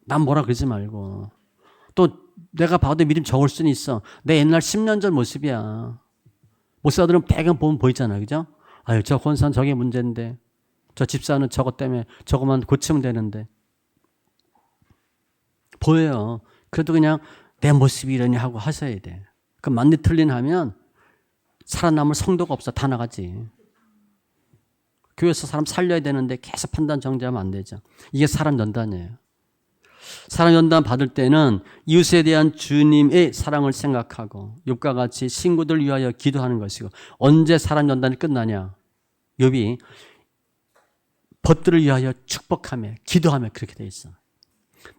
난 뭐라 그러지 말고. 또 내가 봐도 믿음 적을 수는 있어. 내 옛날 10년 전 모습이야. 목사들은 배경 보면 보이잖아. 그죠? 아유, 저 권사는 저게 문제인데. 저 집사는 저것 때문에 저것만 고치면 되는데. 보여요. 그래도 그냥 내 모습이 이러니 하고 하셔야 돼. 그 맞니 틀린 하면 살아남을 성도가 없어. 다 나가지. 교회에서 사람 살려야 되는데 계속 판단 정죄하면 안 되죠. 이게 사람 연단이에요. 사랑 연단 받을 때는 이웃에 대한 주님의 사랑을 생각하고 욥과 같이 친구들 위하여 기도하는 것이고. 언제 사랑 연단이 끝나냐. 욥이 벗들을 위하여 축복하며 기도하며 그렇게 돼 있어.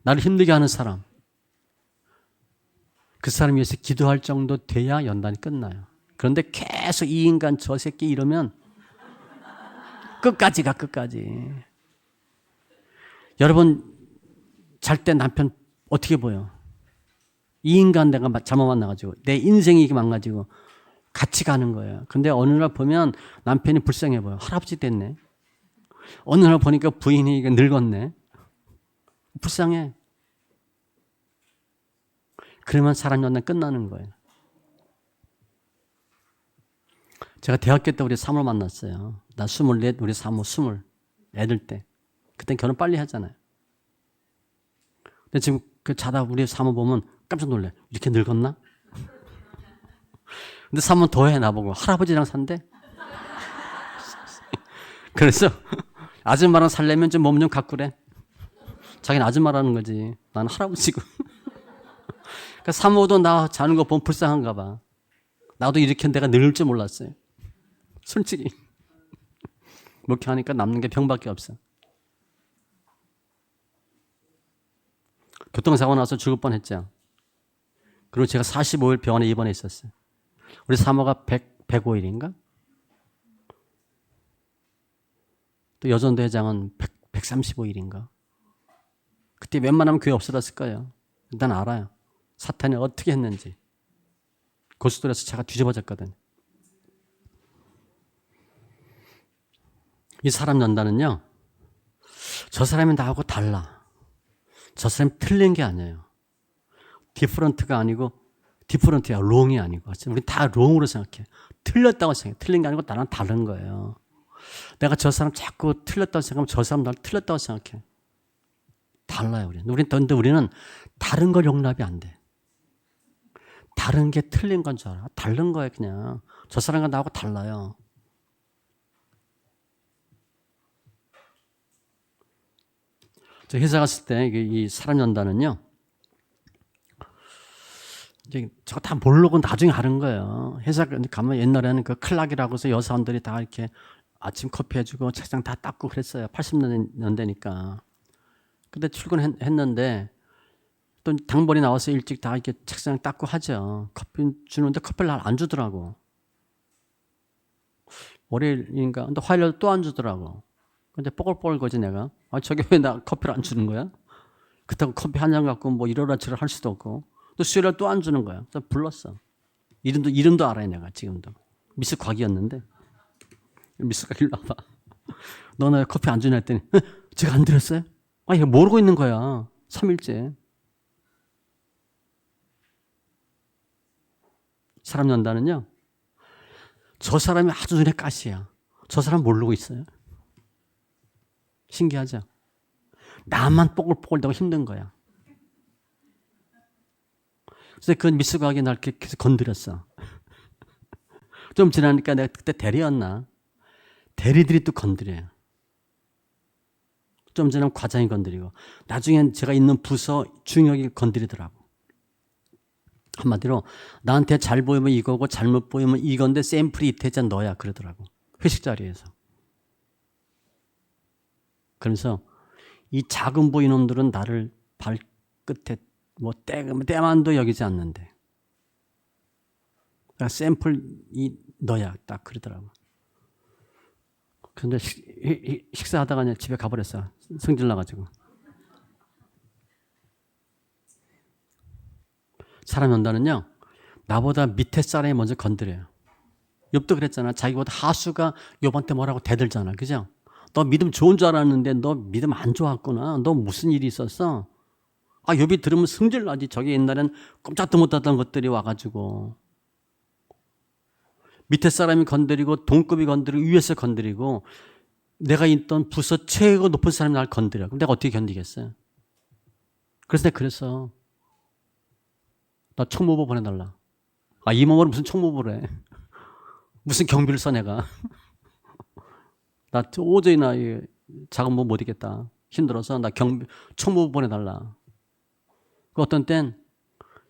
나를 힘들게 하는 사람, 그 사람 위해서 기도할 정도 돼야 연단이 끝나요. 그런데 계속 이 인간 저 새끼 이러면 끝까지 가. 끝까지. 여러분 잘 때 남편 어떻게 보여? 이 인간 내가 잘못 만나가지고 내 인생이 망가지고 같이 가는 거예요. 근데 어느 날 보면 남편이 불쌍해 보여. 할아버지 됐네. 어느 날 보니까 부인이 늙었네. 불쌍해. 그러면 사랑 연단 끝나는 거예요. 제가 대학교 때 우리 사모를 만났어요. 나 24, 우리 사모 20. 애들 때. 그땐 결혼 빨리 하잖아요. 근데 지금 그 자다 우리 사모 보면 깜짝 놀래. 이렇게 늙었나? 근데 사모는 더해 나보고. 할아버지랑 산대? 그래서 아줌마랑 살려면 좀 몸 좀 가꾸래. 자기는 아줌마라는 거지. 나는 할아버지고. 그러니까 사모도 나 자는 거 보면 불쌍한가 봐. 나도 이렇게 내가 늙을 줄 몰랐어요. 솔직히. 목회하니까 남는 게 병밖에 없어. 교통사고 나서 죽을 뻔했죠. 그리고 제가 45일 병원에 입원해 있었어요. 우리 사모가 105일인가? 또 여전도 회장은 135일인가? 그때 웬만하면 교회 없어졌을 거예요. 난 알아요. 사탄이 어떻게 했는지. 고속도로에서 차가 뒤집어졌거든요. 이 사람 연단은요, 저 사람이 나하고 달라. 저 사람이 틀린 게 아니에요. 디퍼런트가 아니고, 디퍼런트야, 롱이 아니고. 우리 다 롱으로 생각해. 틀렸다고 생각해. 틀린 게 아니고 나랑 다른 거예요. 내가 저 사람 자꾸 틀렸다고 생각하면 저 사람 나를 틀렸다고 생각해. 달라요, 우리는. 근데 우리는 다른 걸 용납이 안 돼. 다른 게 틀린 건 줄 알아. 다른 거예요, 그냥. 저 사람과 나하고 달라요. 저 회사 갔을 때 이 사람 연단은요, 이제 저거 다 모르고 나중에 하는 거예요. 회사 가면 옛날에는 그 클락이라고 해서 여사원들이 다 이렇게 아침 커피 해주고 책상 다 닦고 그랬어요. 80년대니까. 근데 출근했는데 또 당번이 나와서 일찍 다 이렇게 책상 닦고 하죠. 커피 주는데 커피를 안 주더라고. 월요일인가? 근데 화요일 또 안 주더라고. 근데 뽀글뽀글 거지 내가. 아, 저게 왜 나 커피를 안 주는 거야? 그렇다고 커피 한 잔 갖고 뭐 이러라 저러라 할 수도 없고. 또 수요일에 또 안 주는 거야. 그래서 불렀어. 이름도 알아요 내가 지금도. 미스 곽이었는데. 미스 곽 일로 와봐. 너는 왜 커피 안 주냐 했더니 제가 안 드렸어요? 아, 이거 모르고 있는 거야. 3일째. 사람 연단은요. 저 사람이 아주 눈에 가시야. 저 사람 모르고 있어요. 신기하죠? 나만 뽀글뽀글대고 힘든 거야. 그래서 그 미스과학이 날 계속 건드렸어. 좀 지나니까 내가 그때 대리였나? 대리들이 또 건드려요. 좀 지나면 과장이 건드리고 나중엔 제가 있는 부서 중역이 건드리더라고. 한마디로 나한테 잘 보이면 이거고 잘못 보이면 이건데 샘플이 이태자 너야 그러더라고. 회식 자리에서. 그래서 이 작은 보이 놈들은 나를 발끝에 뭐 때만도 여기지 않는데 그러니까 샘플이 너야 딱 그러더라고. 근데 식사하다가 그냥 집에 가버렸어. 성질 나가지고. 사람 연단은요, 나보다 밑에 사람이 먼저 건드려요. 욥도 그랬잖아. 자기보다 하수가 욥한테 뭐라고 대들잖아. 그죠? 너 믿음 좋은 줄 알았는데 너 믿음 안 좋았구나. 너 무슨 일이 있었어? 아, 욥이 들으면 성질 나지. 저기 옛날엔 꼼짝도 못하던 것들이 와가지고. 밑에 사람이 건드리고 동급이 건드리고 위에서 건드리고 내가 있던 부서 최고 높은 사람이 날 건드려. 그럼 내가 어떻게 견디겠어요? 그래서 내가 그랬어. 나 총무부 보내달라. 아, 이 몸으로 무슨 총무부를 해. 무슨 경비를 써 내가. 나 오저히나 작은 몸 못 이겠다. 힘들어서 나 총무부 보내달라. 그 어떤 땐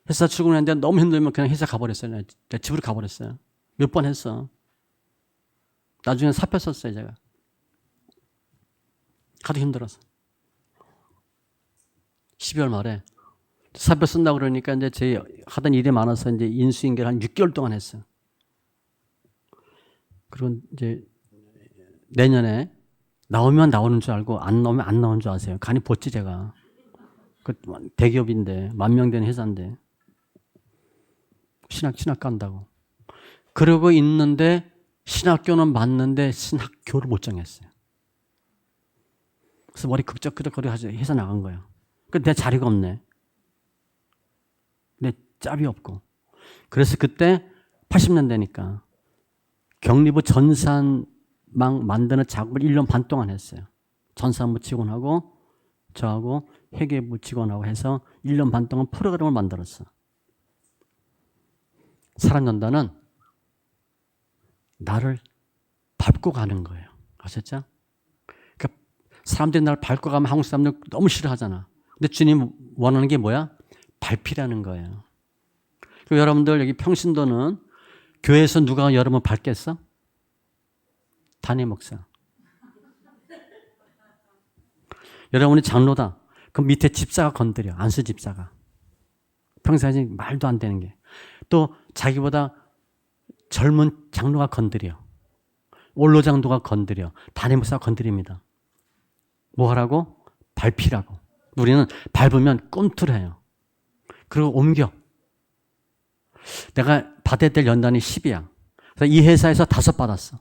회사 출근했는데 너무 힘들면 그냥 회사 가버렸어요. 내 집으로 가버렸어요. 몇 번 했어. 나중에 사표 썼어요 제가. 하도 힘들어서. 12월 말에 사표 쓴다고 그러니까 이제 제 하던 일이 많아서 이제 인수인계를 한 6개월 동안 했어요. 그리고 이제 내년에 나오면 나오는 줄 알고 안 나오면 안 나오는 줄 아세요. 간이 벗지 제가. 그 대기업인데 10,000명 되는 회사인데 신학 간다고. 그러고 있는데 신학교는 맞는데 신학교를 못 정했어요. 그래서 머리 극적극적거리고 회사 나간 거예요. 근데 내 자리가 없네. 내 짭이 없고. 그래서 그때 80년대니까 경리부 전산망 만드는 작업을 1년 반 동안 했어요. 전산부 직원하고 저하고 회계부 직원하고 해서 1년 반 동안 프로그램을 만들었어. 사람 연단은 나를 밟고 가는 거예요. 아셨죠? 그러니까 사람들이 나를 밟고 가면 한국 사람들 너무 싫어하잖아. 근데 주님 원하는 게 뭐야? 밟히라는 거예요. 그리고 여러분들 여기 평신도는 교회에서 누가 여러분 밟겠어? 담임 목사. 여러분이 장로다. 그 밑에 집사가 건드려. 안수 집사가. 평상시 말도 안 되는 게. 또 자기보다 젊은 장로가 건드려. 원로 장로가 건드려. 담임 목사가 건드립니다. 뭐 하라고? 밟히라고. 우리는 밟으면 꿈틀해요. 그리고 옮겨. 내가 받아야 될 연단이 10이야. 그래서 이 회사에서 5 받았어.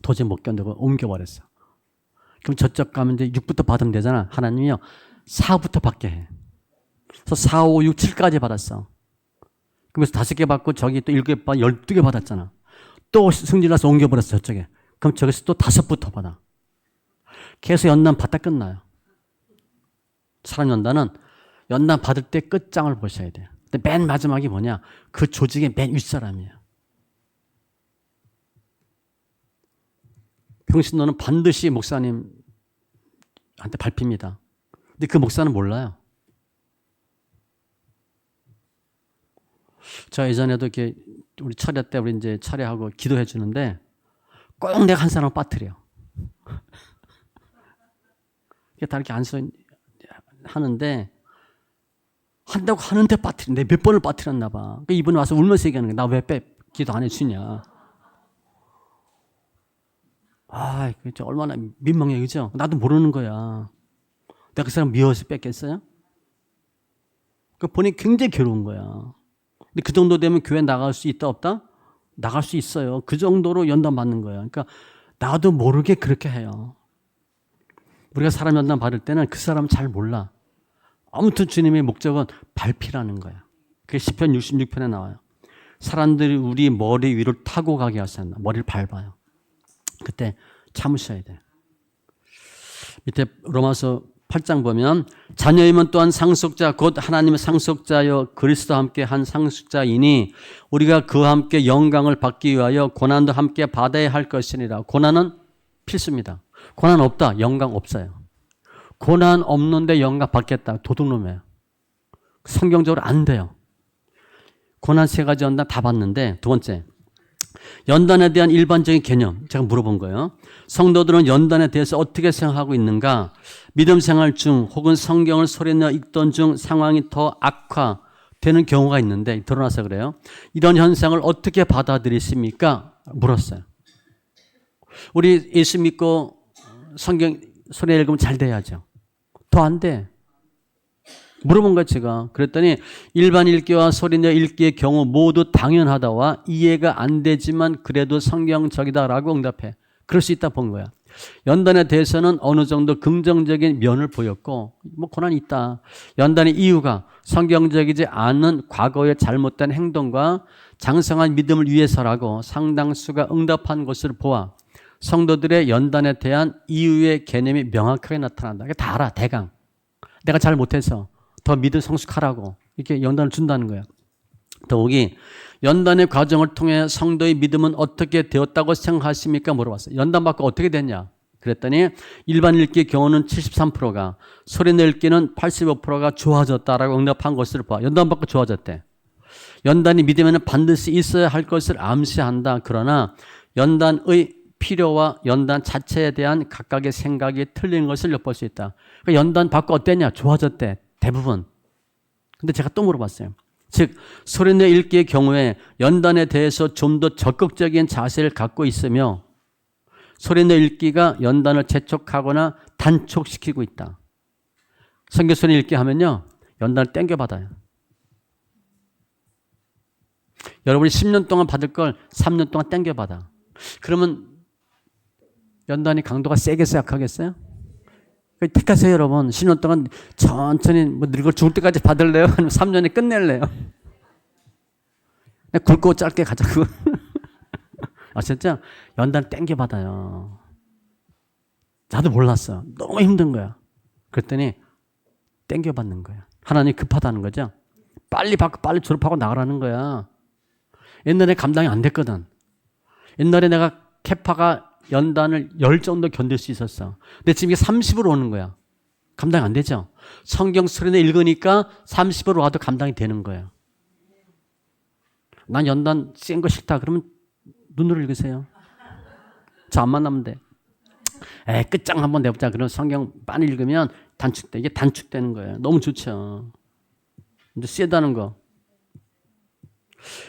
도저히 못 견디고 옮겨버렸어. 그럼 저쪽 가면 이제 6부터 받으면 되잖아. 하나님이요. 4부터 받게 해. 그래서 4, 5, 6, 7까지 받았어. 그러면서 5개 받고 저기 또 7개 받고 12개 받았잖아. 또 승진나서 옮겨버렸어. 저쪽에. 그럼 저기서 또 5부터 받아. 계속 연단 받다 끝나요. 사람 연단은 연단 받을 때 끝장을 보셔야 돼요. 근데 맨 마지막이 뭐냐? 그 조직의 맨 윗사람이에요. 평신도는 반드시 목사님한테 밟힙니다. 근데 그 목사는 몰라요. 저 예전에도 이렇게 우리 차례 때 우리 이제 차례하고 기도해 주는데 꼭 내가 한 사람 빠뜨려. 이게 다 이렇게 안수 하는데 한다고 하는데 빠뜨려. 내가 몇 번을 빠뜨렸나 봐. 그러니까 이분이 와서 울면서 얘기하는 거야. 나 왜 기도 안 해주냐. 아, 그죠. 얼마나 민망해, 그죠? 나도 모르는 거야. 내가 그 사람 미워서 뺐겠어요? 그 보니 굉장히 괴로운 거야. 근데 그 정도 되면 교회 나갈 수 있다, 없다? 나갈 수 있어요. 그 정도로 연단 받는 거예요. 그러니까 나도 모르게 그렇게 해요. 우리가 사람 연단 받을 때는 그 사람 잘 몰라. 아무튼 주님의 목적은 밟히라는 거야. 그게 시편 66편에 나와요. 사람들이 우리 머리 위를 타고 가게 하셨나. 머리를 밟아요. 그때 참으셔야 돼. 밑에 로마서 8장 보면 자녀이면 또한 상속자 곧 하나님의 상속자여 그리스도와 함께 한 상속자이니 우리가 그와 함께 영광을 받기 위하여 고난도 함께 받아야 할 것이니라. 고난은 필수입니다. 고난 없다. 영광 없어요. 고난 없는데 영광 받겠다. 도둑놈이에요. 성경적으로 안 돼요. 고난 3가지 연단 다 받는데 두 번째 연단에 대한 일반적인 개념 제가 물어본 거예요. 성도들은 연단에 대해서 어떻게 생각하고 있는가? 믿음 생활 중 혹은 성경을 소리내어 읽던 중 상황이 더 악화되는 경우가 있는데 드러나서 그래요. 이런 현상을 어떻게 받아들이십니까? 물었어요. 우리 예수 믿고 성경 소리 읽으면 잘 돼야죠. 더 안 돼. 물어본 거야 제가. 그랬더니 일반 읽기와 소리내어 읽기의 경우 모두 당연하다와 이해가 안 되지만 그래도 성경적이다라고 응답해. 그럴 수 있다 본 거야. 연단에 대해서는 어느 정도 긍정적인 면을 보였고 뭐 고난이 있다. 연단의 이유가 성경적이지 않은 과거의 잘못된 행동과 장성한 믿음을 위해서라고 상당수가 응답한 것을 보아 성도들의 연단에 대한 이유의 개념이 명확하게 나타난다. 다 알아 대강. 내가 잘 못해서 더 믿음 성숙하라고 이렇게 연단을 준다는 거야. 더욱이 연단의 과정을 통해 성도의 믿음은 어떻게 되었다고 생각하십니까? 물어봤어요. 연단 받고 어떻게 됐냐? 그랬더니 일반 읽기의 경우는 73%가 소리내 읽기는 85%가 좋아졌다라고 응답한 것을 봐. 연단 받고 좋아졌대. 연단이 믿음에는 반드시 있어야 할 것을 암시한다. 그러나 연단의 필요와 연단 자체에 대한 각각의 생각이 틀린 것을 엿볼 수 있다. 그러니까 연단 받고 어땠냐? 좋아졌대. 대부분. 근데 제가 또 물어봤어요. 즉 소리내 읽기의 경우에 연단에 대해서 좀 더 적극적인 자세를 갖고 있으며 소리내 읽기가 연단을 재촉하거나 단촉시키고 있다. 성경 소리 읽기 하면요. 연단을 땡겨받아요. 여러분이 10년 동안 받을 걸 3년 동안 땡겨받아. 그러면 연단이 강도가 세겠어요? 약하겠어요? 택하세요 여러분. 10년 동안 천천히 뭐 늙어 죽을 때까지 받을래요? 아니면 3년에 끝낼래요? 그냥 굵고 짧게 가자고. 아셨죠? 연단 땡겨받아요. 나도 몰랐어. 너무 힘든 거야. 그랬더니 땡겨받는 거야. 하나님이 급하다는 거죠. 빨리 받고 빨리 졸업하고 나가라는 거야. 옛날에 감당이 안 됐거든. 옛날에 내가 캐파가 연단을 10 정도 견딜 수 있었어. 근데 지금 이게 30으로 오는 거야. 감당이 안 되죠? 성경 소리내 읽으니까 30으로 와도 감당이 되는 거예요. 난 연단 센 거 싫다. 그러면 눈으로 읽으세요. 저 안 만나면 돼. 끝장 한번 내보자. 그럼 성경 많이 읽으면 이게 단축되는 거예요. 너무 좋죠. 근데 세다는 거.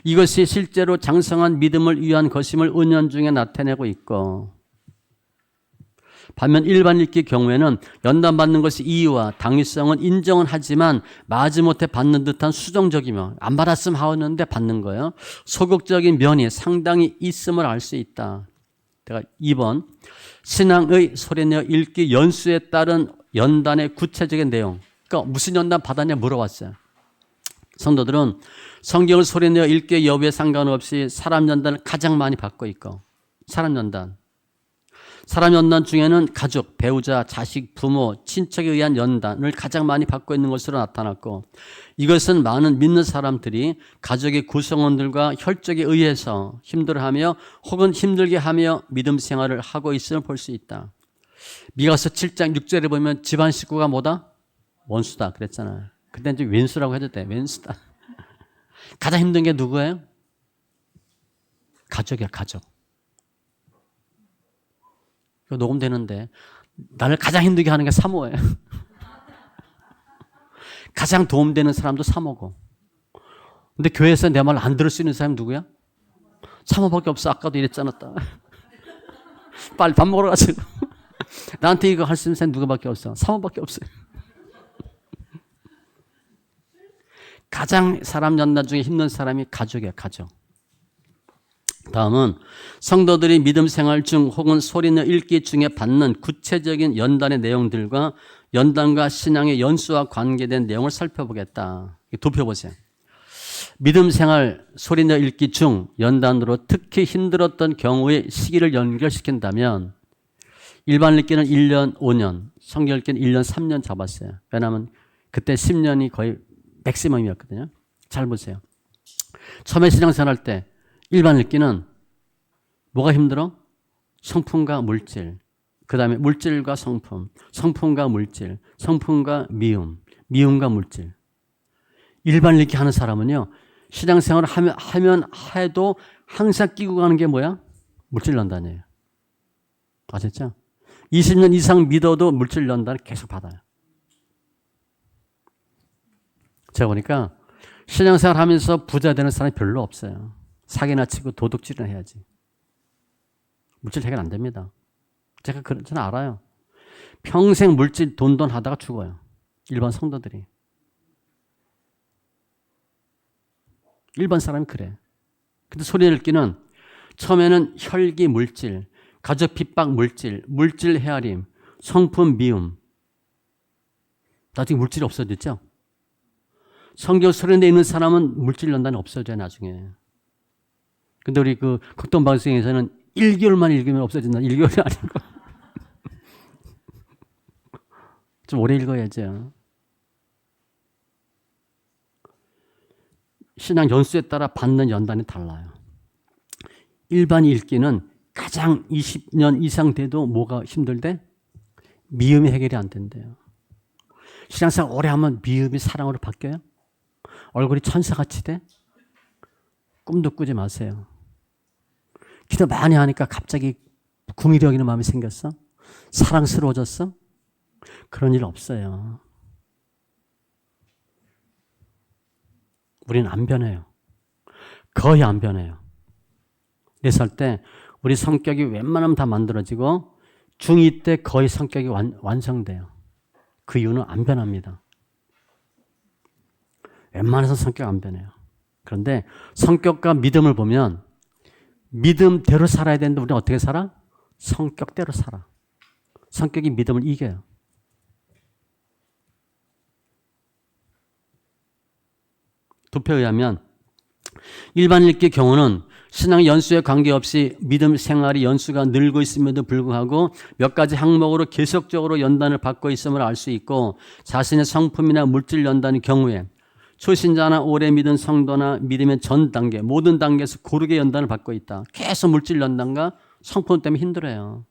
이것이 실제로 장성한 믿음을 위한 것임을 은연중에 나타내고 있고, 반면 일반 읽기 경우에는 연단받는 것이 이유와 당위성은 인정은 하지만 마지못해 받는 듯한 수정적이며 안 받았으면 하는데 받는 거예요. 소극적인 면이 상당히 있음을 알 수 있다. 제가 2번 신앙의 소리내어 읽기 연수에 따른 연단의 구체적인 내용. 그러니까 무슨 연단 받았냐 물어봤어요. 성도들은 성경을 소리내어 읽기 여부에 상관없이 사람 연단을 가장 많이 받고 있고, 사람 연단 중에는 가족, 배우자, 자식, 부모, 친척에 의한 연단을 가장 많이 받고 있는 것으로 나타났고, 이것은 많은 믿는 사람들이 가족의 구성원들과 혈족에 의해서 힘들어하며 혹은 힘들게 하며 믿음 생활을 하고 있음을 볼 수 있다. 미가서 7장 6절에 보면 집안 식구가 뭐다? 원수다 그랬잖아요. 그때 이제 왼수라고 해도 돼. 왼수다. 가장 힘든 게 누구예요? 가족이야, 가족. 이거 녹음되는데 나를 가장 힘들게 하는 게 사모예요. 가장 도움되는 사람도 사모고. 근데 교회에서 내 말 안 들을 수 있는 사람이 누구야? 사모밖에 없어. 아까도 이랬잖아. 빨리 밥 먹으러 가자. 나한테 이거 할 수 있는 사람이 누구밖에 없어? 사모밖에 없어요. 가장 사람 연단 중에 힘든 사람이 가족이야, 가족. 다음은 성도들이 믿음 생활 중 혹은 소리내어 읽기 중에 받는 구체적인 연단의 내용들과 연단과 신앙의 연수와 관계된 내용을 살펴보겠다. 도표보세요. 믿음 생활 소리내어 읽기 중 연단으로 특히 힘들었던 경우의 시기를 연결시킨다면 일반 읽기는 1년 5년, 성경 읽기는 1년 3년 잡았어요. 왜냐하면 그때 10년이 거의 맥시멈이었거든요. 잘 보세요. 처음에 신앙생활 할 때 일반 읽기는 뭐가 힘들어? 성품과 물질, 그 다음에 물질과 성품, 성품과 물질, 성품과 미움, 미움과 물질. 일반 읽기 하는 사람은요, 신앙생활을 하면 해도 항상 끼고 가는 게 뭐야? 물질 연단이에요. 아셨죠? 20년 이상 믿어도 물질 연단을 계속 받아요. 제가 보니까 신앙생활 하면서 부자 되는 사람이 별로 없어요. 사기나 치고 도둑질을 해야지. 물질 해결 안 됩니다. 저는 알아요. 평생 물질 돈 하다가 죽어요. 일반 성도들이. 일반 사람이 그래. 근데 소리 읽기는 처음에는 혈기 물질, 가족 핍박 물질, 물질 헤아림, 성품 미움. 나중에 물질이 없어졌죠? 성경 소리내어 있는 사람은 물질 연단이 없어져요, 나중에. 근데 우리 그 극동방송에서는 1개월만 읽으면 없어진다. 1개월이 아니고. 좀 오래 읽어야죠. 신앙 연수에 따라 받는 연단이 달라요. 일반 읽기는 가장 20년 이상 돼도 뭐가 힘들대? 미움이 해결이 안 된대요. 신앙생활 오래 하면 미움이 사랑으로 바뀌어요? 얼굴이 천사같이 돼? 꿈도 꾸지 마세요. 기도 많이 하니까 갑자기 궁일이 여기는 마음이 생겼어? 사랑스러워졌어? 그런 일 없어요. 우리는 안 변해요. 거의 안 변해요. 4살 때 우리 성격이 웬만하면 다 만들어지고 중2 때 거의 성격이 완성돼요. 그 이유는 안 변합니다. 웬만해서 성격 안 변해요. 그런데 성격과 믿음을 보면 믿음대로 살아야 되는데 우리는 어떻게 살아? 성격대로 살아. 성격이 믿음을 이겨요. 도표에 의하면 일반 읽기 경우는 신앙 연수에 관계없이 믿음 생활이 연수가 늘고 있음에도 불구하고 몇 가지 항목으로 계속적으로 연단을 받고 있음을 알 수 있고, 자신의 성품이나 물질 연단의 경우에 초신자나 오래 믿은 성도나 믿음의 전 단계, 모든 단계에서 고르게 연단을 받고 있다. 계속 물질 연단과 성품 때문에 힘들어요.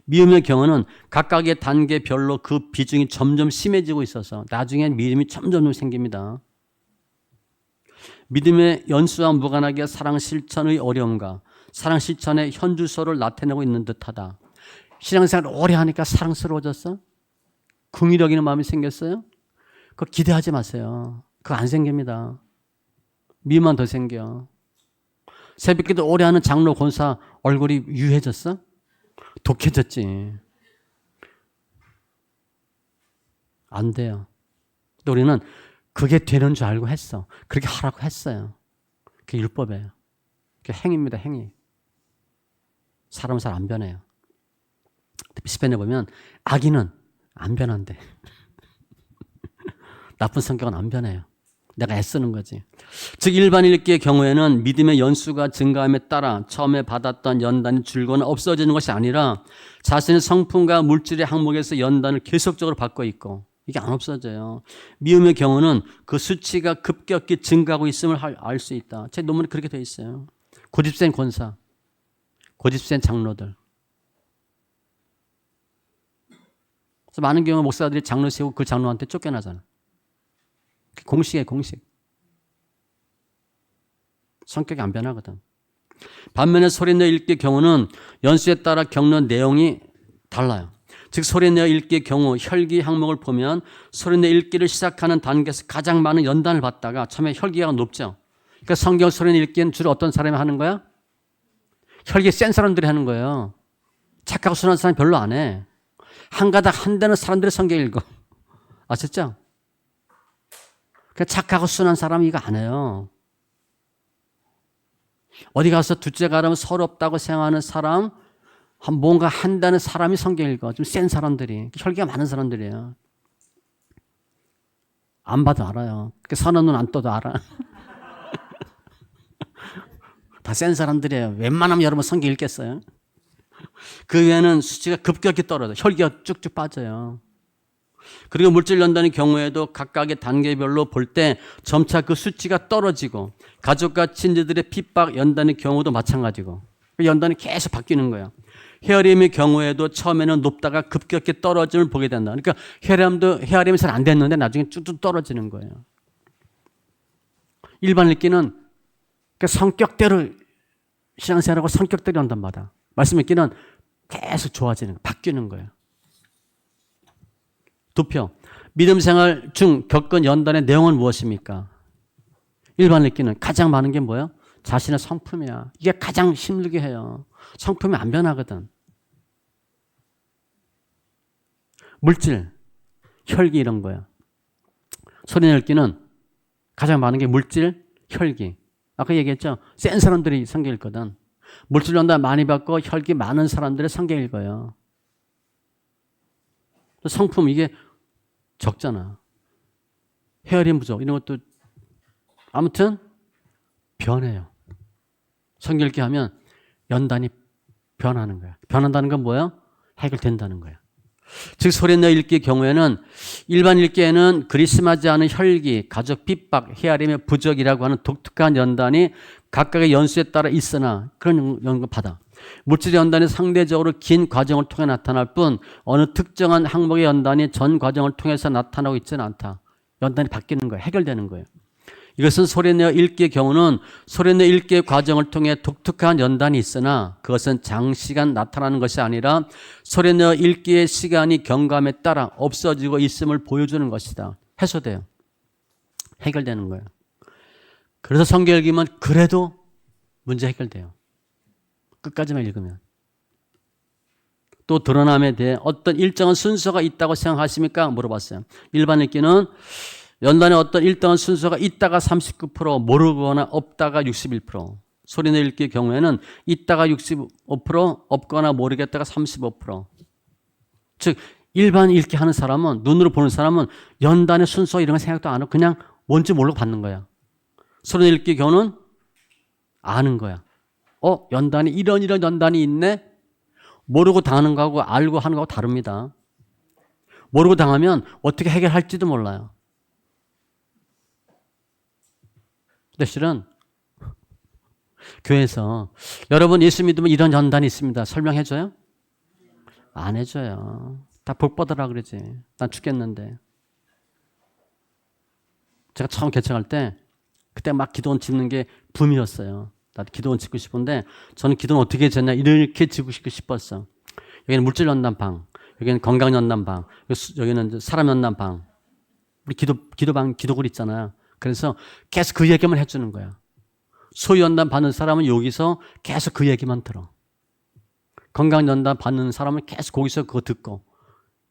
미움의 경우는 각각의 단계별로 그 비중이 점점 심해지고 있어서 나중에 믿음이 점점 생깁니다. 믿음의 연수와 무관하게 사랑 실천의 어려움과 사랑 실천의 현주소를 나타내고 있는 듯하다. 신앙생활 오래 하니까 사랑스러워졌어? 긍휼 여기는 마음이 생겼어요? 그거 기대하지 마세요. 그거 안 생깁니다. 미움만 더 생겨. 새벽기도 오래 하는 장로 권사 얼굴이 유해졌어? 독해졌지. 안 돼요. 우리는 그게 되는 줄 알고 했어. 그렇게 하라고 했어요. 그게 율법이에요. 그게 행위입니다. 행위. 사람은 잘 안 변해요. 시편에 보면 악인은 안 변한대. 나쁜 성격은 안 변해요. 내가 애쓰는 거지. 즉 일반 읽기의 경우에는 믿음의 연수가 증가함에 따라 처음에 받았던 연단이 줄거나 없어지는 것이 아니라 자신의 성품과 물질의 항목에서 연단을 계속적으로 받고 있고 이게 안 없어져요. 미움의 경우는 그 수치가 급격히 증가하고 있음을 알 수 있다. 제 논문에 그렇게 되어 있어요. 고집센 권사, 고집센 장로들. 그래서 많은 경우 목사들이 장로 세우고 그 장로한테 쫓겨나잖아. 공식이에요, 공식. 성격이 안 변하거든. 반면에 소리내어 읽기의 경우는 연수에 따라 겪는 내용이 달라요. 즉 소리내어 읽기의 경우 혈기 항목을 보면 소리내어 읽기를 시작하는 단계에서 가장 많은 연단을 받다가 처음에 혈기가 높죠. 그러니까 성경 소리내어 읽기는 주로 어떤 사람이 하는 거야? 혈기 센 사람들이 하는 거예요. 착하고 순한 사람이 별로 안 해. 한 가닥 한 대는 사람들이 성경 읽어. 아셨죠? 착하고 순한 사람이 이거 안 해요. 어디 가서 둘째 가라면 서럽다고 생각하는 사람, 뭔가 한다는 사람이 성경 읽어. 좀 센 사람들이. 혈기가 많은 사람들이에요. 안 봐도 알아요. 선한 눈 안 떠도 알아. 다 센 사람들이에요. 웬만하면 여러분 성경 읽겠어요? 그 외에는 수치가 급격히 떨어져. 혈기가 쭉쭉 빠져요. 그리고 물질 연단의 경우에도 각각의 단계별로 볼 때 점차 그 수치가 떨어지고 가족과 친지들의 핍박 연단의 경우도 마찬가지고 연단이 계속 바뀌는 거예요. 헤아림의 경우에도 처음에는 높다가 급격히 떨어짐을 보게 된다. 그러니까 헤아림이 잘 안 됐는데 나중에 쭉쭉 떨어지는 거예요. 일반 읽기는 성격대로 신앙생활하고 성격대로 연단 받아. 말씀 읽기는 계속 좋아지는 거예요. 바뀌는 거예요. 두 믿음 생활 중 겪은 연단의 내용은 무엇입니까? 일반 읽기는 가장 많은 게 뭐예요? 자신의 성품이야. 이게 가장 힘들게 해요. 성품이 안 변하거든. 물질, 혈기 이런 거야. 소리내어 읽기는 가장 많은 게 물질, 혈기. 아까 얘기했죠? 센 사람들이 성경 읽거든. 물질 연단 많이 받고 혈기 많은 사람들이 성경 읽어요. 성품 이게 적잖아. 헤아림 부족 이런 것도 아무튼 변해요. 성경 읽기 하면 연단이 변하는 거야. 변한다는 건 뭐야? 해결된다는 거야. 즉 소리내어 읽기의 경우에는 일반 읽기에는 그리스마지 않은 혈기, 가족 핍박, 헤아림의 부족이라고 하는 독특한 연단이 각각의 연수에 따라 있으나 그런 연구 받아. 물질 연단이 상대적으로 긴 과정을 통해 나타날 뿐 어느 특정한 항목의 연단이 전 과정을 통해서 나타나고 있지는 않다. 연단이 바뀌는 거예요. 해결되는 거예요. 이것은 소리내어 읽기의 경우는 소리내어 읽기의 과정을 통해 독특한 연단이 있으나 그것은 장시간 나타나는 것이 아니라 소리내어 읽기의 시간이 경감에 따라 없어지고 있음을 보여주는 것이다. 해소돼요. 해결되는 거예요. 그래서 성경 읽으면 그래도 문제 해결돼요. 끝까지만 읽으면. 또 드러남에 대해 어떤 일정한 순서가 있다고 생각하십니까? 물어봤어요. 일반 읽기는 연단에 어떤 일정한 순서가 있다가 39%, 모르거나 없다가 61%. 소리내어 읽기의 경우에는 있다가 65%, 없거나 모르겠다가 35%. 즉 일반 읽기 하는 사람은, 눈으로 보는 사람은 연단의 순서 이런 거 생각도 안 하고 그냥 뭔지 모르고 받는 거야. 소리내어 읽기의 경우는 아는 거야. 연단이 이런 연단이 있네? 모르고 당하는 거하고 알고 하는 거하고 다릅니다. 모르고 당하면 어떻게 해결할지도 몰라요. 근데 실은 교회에서 여러분 예수 믿으면 이런 연단이 있습니다. 설명해줘요? 안 해줘요. 다 복 받으라 그러지. 난 죽겠는데. 제가 처음 개척할 때 그때 막 기도원 짓는 게 붐이었어요. 나도 기도원 짓고 싶은데 저는 기도원 어떻게 짓냐 이렇게 짓고 싶었어. 여기는 물질 연단방, 여기는 건강 연단방, 여기는 사람 연단방. 우리 기도방, 기도글 있잖아요. 그래서 계속 그 얘기만 해주는 거야. 소유 연단 받는 사람은 여기서 계속 그 얘기만 들어. 건강 연단 받는 사람은 계속 거기서 그거 듣고.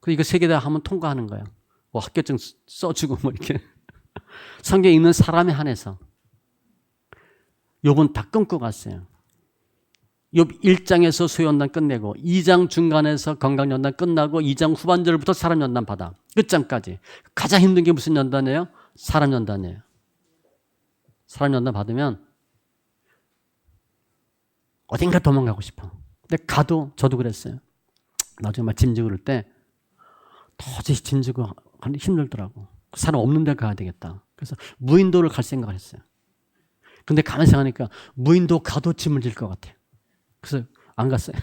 그리고 이거 세 개 다 하면 통과하는 거야. 뭐 합격증 써주고 뭐 이렇게. 성경 읽는 사람에 한해서. 욥은 다 끊고 갔어요. 욥 1장에서 소유연단 끝내고 2장 중간에서 건강연단 끝나고 2장 후반절부터 사람연단 받아. 끝장까지. 가장 힘든 게 무슨 연단이에요? 사람연단이에요. 사람연단 받으면 어딘가 도망가고 싶어. 근데 가도 저도 그랬어요. 나중에 막 짐지고 그럴 때 도저히 짐지고 하기 힘들더라고. 사람 없는 데 가야 되겠다. 그래서 무인도를 갈 생각을 했어요. 근데 가만 생각하니까 무인도 가도 짐을 질 것 같아요. 그래서 안 갔어요.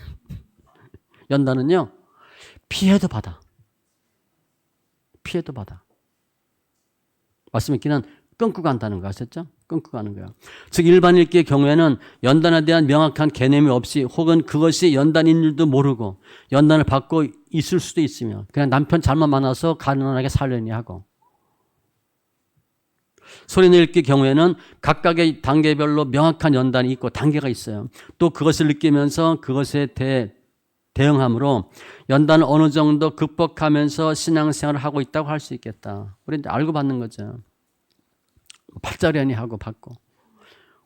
연단은요, 피해도 받아. 피해도 받아. 말씀 읽기는 끊고 간다는 거 아셨죠? 끊고 가는 거예요. 즉 일반 읽기의 경우에는 연단에 대한 명확한 개념이 없이 혹은 그것이 연단인 줄도 모르고 연단을 받고 있을 수도 있으며 그냥 남편 잘못 만나서 가난하게 살려니 하고 소리내 읽기 경우에는 각각의 단계별로 명확한 연단이 있고 단계가 있어요. 또 그것을 느끼면서 그것에 대응함으로 연단을 어느 정도 극복하면서 신앙생활을 하고 있다고 할 수 있겠다. 우리 이제 알고 받는 거죠. 팔자려니 하고 받고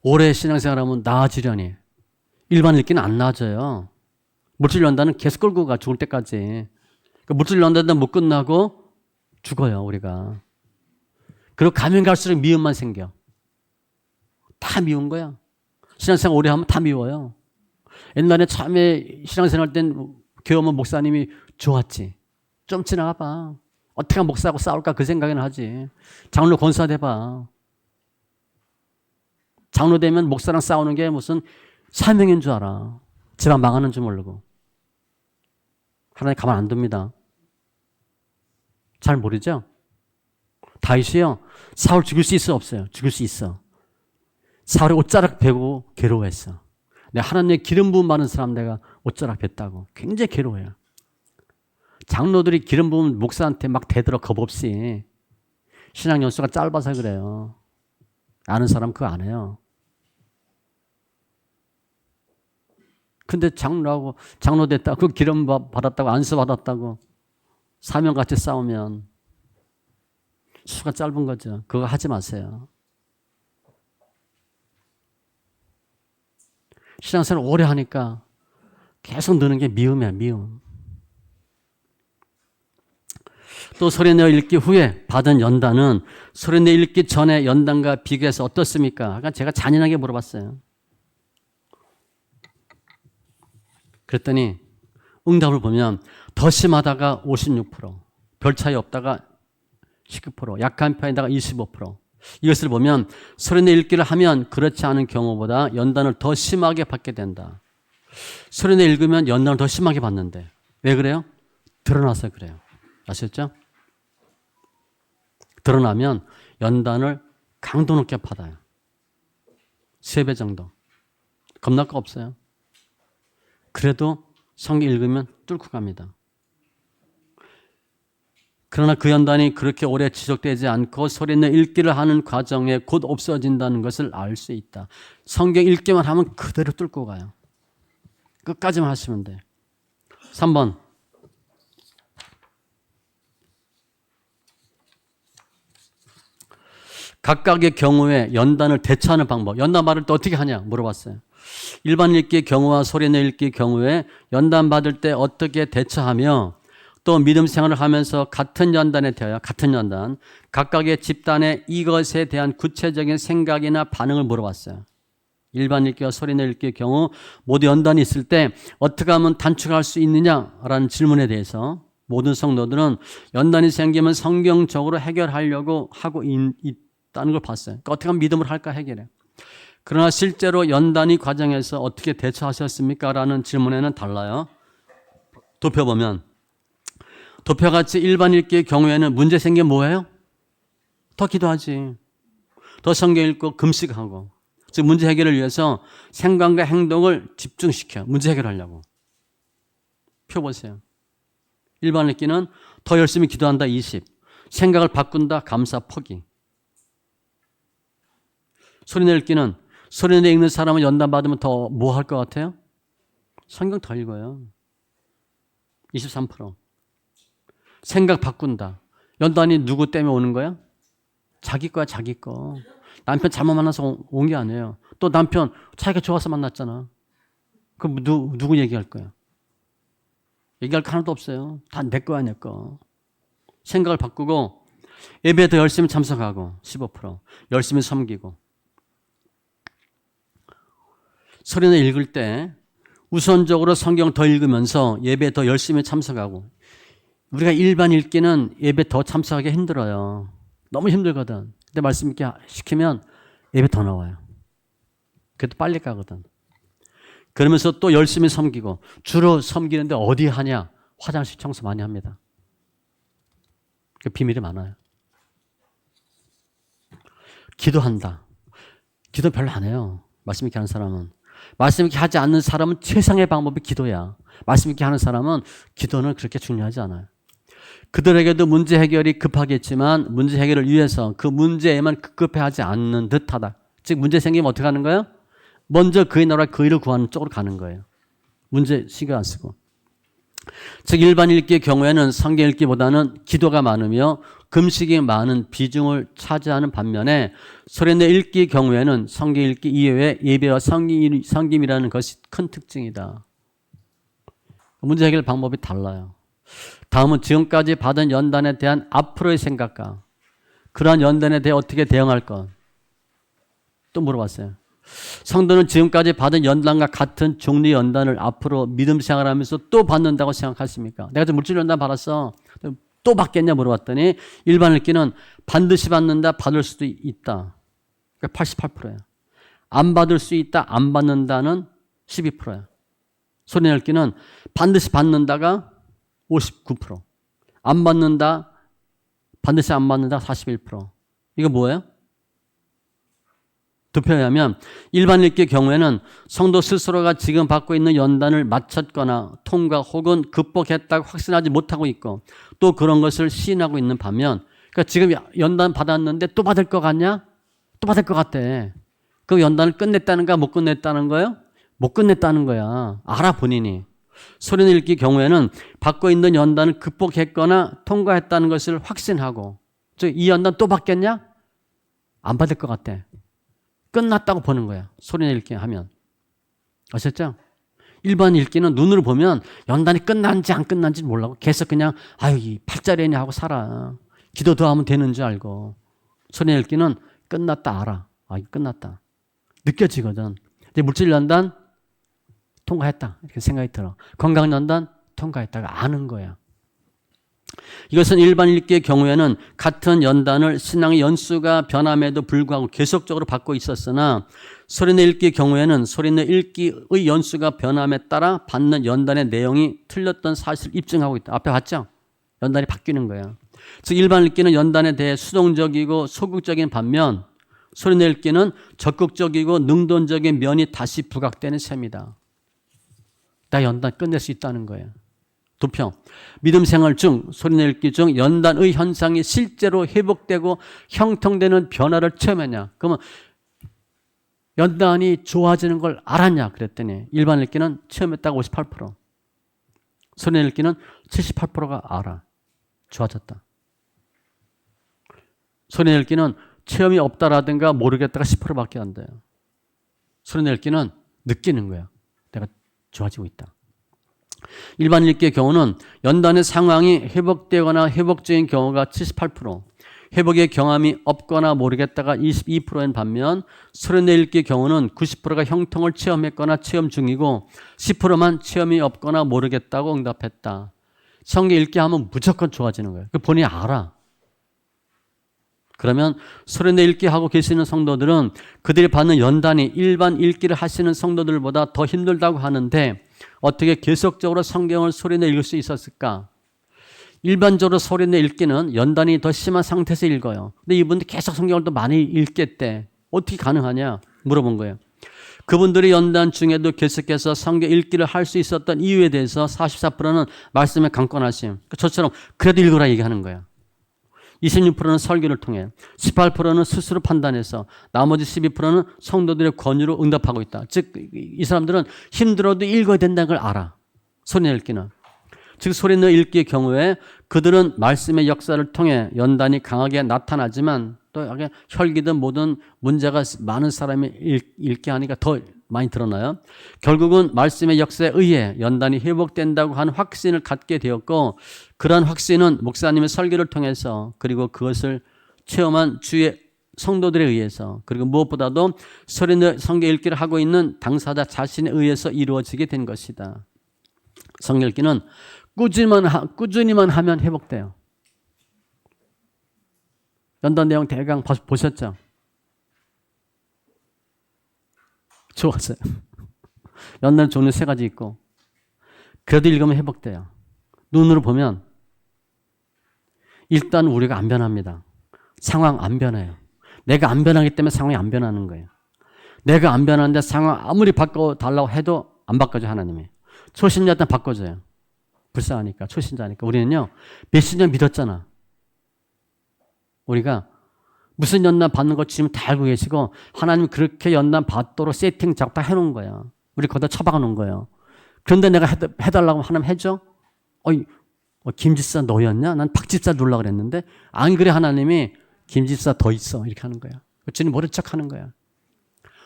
오래 신앙생활하면 나아지려니. 일반 읽기는 안 나아져요. 물질 연단은 계속 끌고 가 죽을 때까지. 그러니까 물질 연단도 못 끝나고 죽어요 우리가. 그리고 가면 갈수록 미움만 생겨. 다 미운 거야. 신앙생활 오래 하면 다 미워요. 옛날에 처음에 신앙생활 할 땐 교회 오면 목사님이 좋았지. 좀 지나가 봐. 어떻게 하면 목사하고 싸울까 그 생각은 하지. 장로 권사 돼봐. 장로 되면 목사랑 싸우는 게 무슨 사명인 줄 알아. 집안 망하는 줄 모르고. 하나님 가만 안 둡니다. 잘 모르죠? 다윗이요. 사울 죽일 수 있어 없어요? 죽일 수 있어. 사울이 옷자락 베고 괴로워했어. 내가 하나님의 기름 부음 받은 사람 내가 옷자락 뱉다고 굉장히 괴로워해요. 장로들이 기름 부음 목사한테 막 대들어 겁 없이. 신앙 연수가 짧아서 그래요. 아는 사람 그거 안 해요. 근데 장로 됐다고 기름 받았다고 안수 받았다고 사명같이 싸우면 수가 짧은 거죠. 그거 하지 마세요. 신앙생활 오래 하니까 계속 느는 게 미움이야, 미움. 또 소리내어 읽기 후에 받은 연단은 소리내어 읽기 전에 연단과 비교해서 어떻습니까? 그러니까 제가 잔인하게 물어봤어요. 그랬더니 응답을 보면 더 심하다가 56%, 별 차이 없다가 19%, 약한 편에다가 25%. 이것을 보면 소리내 읽기를 하면 그렇지 않은 경우보다 연단을 더 심하게 받게 된다. 소리내 읽으면 연단을 더 심하게 받는데 왜 그래요? 드러나서 그래요. 아셨죠? 드러나면 연단을 강도 높게 받아요. 3배 정도. 겁날 거 없어요. 그래도 성경 읽으면 뚫고 갑니다. 그러나 그 연단이 그렇게 오래 지속되지 않고 소리내 읽기를 하는 과정에 곧 없어진다는 것을 알 수 있다. 성경 읽기만 하면 그대로 뚫고 가요. 끝까지만 하시면 돼. 3번. 각각의 경우에 연단을 대처하는 방법. 연단 받을 때 어떻게 하냐 물어봤어요. 일반 읽기의 경우와 소리내 읽기의 경우에 연단 받을 때 어떻게 대처하며 또 믿음 생활을 하면서 같은 연단에 대하여 같은 연단, 각각의 집단의 이것에 대한 구체적인 생각이나 반응을 물어봤어요. 일반 읽기와 소리내 읽기의 경우 모두 연단이 있을 때 어떻게 하면 단축할 수 있느냐라는 질문에 대해서 모든 성도들은 연단이 생기면 성경적으로 해결하려고 하고 있다는 걸 봤어요. 그러니까 어떻게 하면 믿음을 할까 해결해. 그러나 실제로 연단이 과정에서 어떻게 대처하셨습니까? 라는 질문에는 달라요. 도표 보면 도표같이 일반 읽기의 경우에는 문제 생기면 뭐예요? 더 기도하지. 더 성경 읽고 금식하고. 즉 문제 해결을 위해서 생각과 행동을 집중시켜. 문제 해결하려고. 펴보세요. 일반 읽기는 더 열심히 기도한다 20. 생각을 바꾼다 감사 포기. 소리내 읽기는 소리내 읽는 사람은 연단 받으면 더 뭐 할 것 같아요? 성경 더 읽어요. 23%. 생각 바꾼다. 연단이 누구 때문에 오는 거야? 자기 거야, 자기 거. 남편 잘못 만나서 온 게 아니에요. 또 남편 자기가 좋아서 만났잖아. 그럼 누구 얘기할 거야? 얘기할 거 하나도 없어요. 다 내 거야, 내 거. 생각을 바꾸고 예배에 더 열심히 참석하고 15%. 열심히 섬기고. 소리내 읽을 때 우선적으로 성경 더 읽으면서 예배에 더 열심히 참석하고. 우리가 일반 읽기는 예배 더 참석하기 힘들어요. 너무 힘들거든. 근데 말씀 읽기 시키면 예배 더 나와요. 그래도 빨리 가거든. 그러면서 또 열심히 섬기고. 주로 섬기는데 어디 하냐? 화장실 청소 많이 합니다. 그 비밀이 많아요. 기도한다. 기도 별로 안 해요. 말씀 읽기 하는 사람은. 말씀 읽기 하지 않는 사람은 최상의 방법이 기도야. 말씀 읽기 하는 사람은 기도는 그렇게 중요하지 않아요. 그들에게도 문제 해결이 급하겠지만 문제 해결을 위해서 그 문제에만 급급해하지 않는 듯하다. 즉 문제 생기면 어떻게 하는 거예요? 먼저 그의 나라 그 일을 구하는 쪽으로 가는 거예요. 문제 신경 안 쓰고. 즉 일반 읽기의 경우에는 성경 읽기보다는 기도가 많으며 금식이 많은 비중을 차지하는 반면에 소리내 읽기의 경우에는 성경 읽기 이외에 예배와 섬김이라는 것이 큰 특징이다. 문제 해결 방법이 달라요. 다음은 지금까지 받은 연단에 대한 앞으로의 생각과 그러한 연단에 대해 어떻게 대응할 것. 또 물어봤어요. 성도는 지금까지 받은 연단과 같은 종류의 연단을 앞으로 믿음 생활하면서 또 받는다고 생각하십니까? 내가 좀 물질 연단 받았어. 또 받겠냐 물어봤더니 일반 읽기는 반드시 받는다, 받을 수도 있다. 그러니까 88%예요. 안 받을 수 있다, 안 받는다는 12%예요. 소리내 읽기는 반드시 받는다가 59%. 안 받는다, 반드시 안 받는다 41%. 이거 뭐예요? 좁혀야면 일반 읽기의 경우에는 성도 스스로가 지금 받고 있는 연단을 마쳤거나 통과 혹은 극복했다고 확신하지 못하고 있고 또 그런 것을 시인하고 있는 반면 그러니까 지금 연단 받았는데 또 받을 것 같냐? 또 받을 것 같대. 그 연단을 끝냈다는가 못 끝냈다는 거예요? 못 끝냈다는 거야. 알아 본인이. 소리내 읽기 경우에는 받고 있는 연단을 극복했거나 통과했다는 것을 확신하고 즉 이 연단 또 받겠냐? 안 받을 것 같대. 끝났다고 보는 거야. 소리내 읽기 하면. 아셨죠? 일반 읽기는 눈으로 보면 연단이 끝난지 안 끝난지 몰라고 계속 그냥 아유 이 팔자리냐 하고 살아. 기도 더 하면 되는 줄 알고. 소리내 읽기는 끝났다 알아. 아 이거 끝났다. 느껴지거든. 근데 물질 연단 통과했다. 이렇게 생각이 들어. 건강 연단 통과했다가 아는 거야. 이것은 일반 읽기의 경우에는 같은 연단을 신앙의 연수가 변함에도 불구하고 계속적으로 받고 있었으나 소리내 읽기의 경우에는 소리내 읽기의 연수가 변함에 따라 받는 연단의 내용이 틀렸던 사실을 입증하고 있다. 앞에 봤죠? 연단이 바뀌는 거야. 즉 일반 읽기는 연단에 대해 수동적이고 소극적인 반면 소리내 읽기는 적극적이고 능동적인 면이 다시 부각되는 셈이다. 나 연단 끝낼 수 있다는 거예요. 도표. 믿음 생활 중, 소리내 읽기 중 연단의 현상이 실제로 회복되고 형통되는 변화를 체험했냐? 그러면 연단이 좋아지는 걸 알았냐? 그랬더니 일반 읽기는 체험했다가 58%. 소리내 읽기는 78%가 알아. 좋아졌다. 소리내 읽기는 체험이 없다라든가 모르겠다가 10%밖에 안 돼요. 소리내 읽기는 느끼는 거야. 내가 좋아지고 있다. 일반 읽기의 경우는 연단의 상황이 회복되거나 회복적인 경우가 78%, 회복의 경험이 없거나 모르겠다가 22%인 반면 소리내 읽기의 경우는 90%가 형통을 체험했거나 체험 중이고 10%만 체험이 없거나 모르겠다고 응답했다. 성경 읽기 하면 무조건 좋아지는 거예요. 본인이 알아. 그러면 소리내 읽기 하고 계시는 성도들은 그들이 받는 연단이 일반 읽기를 하시는 성도들보다 더 힘들다고 하는데 어떻게 계속적으로 성경을 소리내 읽을 수 있었을까? 일반적으로 소리내 읽기는 연단이 더 심한 상태에서 읽어요. 근데 이분들 계속 성경을 또 많이 읽겠대. 어떻게 가능하냐? 물어본 거예요. 그분들이 연단 중에도 계속해서 성경 읽기를 할 수 있었던 이유에 대해서 44%는 말씀에 강권하심. 저처럼 그래도 읽으라 얘기하는 거야. 26%는 설교를 통해, 18%는 스스로 판단해서, 나머지 12%는 성도들의 권유로 응답하고 있다. 즉 이 사람들은 힘들어도 읽어야 된다는 걸 알아. 소리내 읽기는. 즉 소리내 읽기의 경우에 그들은 말씀의 역사를 통해 연단이 강하게 나타나지만 또 혈기든 뭐든 문제가 많은 사람이 읽게 하니까 더 많이 드러나요. 결국은 말씀의 역사에 의해 연단이 회복된다고 하는 확신을 갖게 되었고, 그러한 확신은 목사님의 설교를 통해서, 그리고 그것을 체험한 주의 성도들에 의해서, 그리고 무엇보다도 소리내 성경 읽기를 하고 있는 당사자 자신에 의해서 이루어지게 된 것이다. 성경 읽기는 꾸준히만 하면 회복돼요. 연단 내용 대강 보셨죠? 좋았어요. 연단 종류 3가지 있고, 그래도 읽으면 회복돼요. 눈으로 보면 일단 우리가 안 변합니다. 상황 안 변해요. 내가 안 변하기 때문에 상황이 안 변하는 거예요. 내가 안 변하는데 상황 아무리 바꿔달라고 해도 안 바꿔줘, 하나님이. 초신자한테 바꿔줘요. 불쌍하니까, 초신자니까. 우리는요, 몇십 년 믿었잖아. 우리가 무슨 연단 받는 거 주시면 다 알고 계시고, 하나님 그렇게 연단 받도록 세팅 작업 다 해놓은 거야. 우리 거기다 처박아 놓은 거예요. 그런데 내가 해달라고 하나님 해줘? 김집사 너였냐? 난 박집사 누르려고 그랬는데, 안 그래, 하나님이 김집사 더 있어. 이렇게 하는 거야. 주님 모른 척 하는 거야.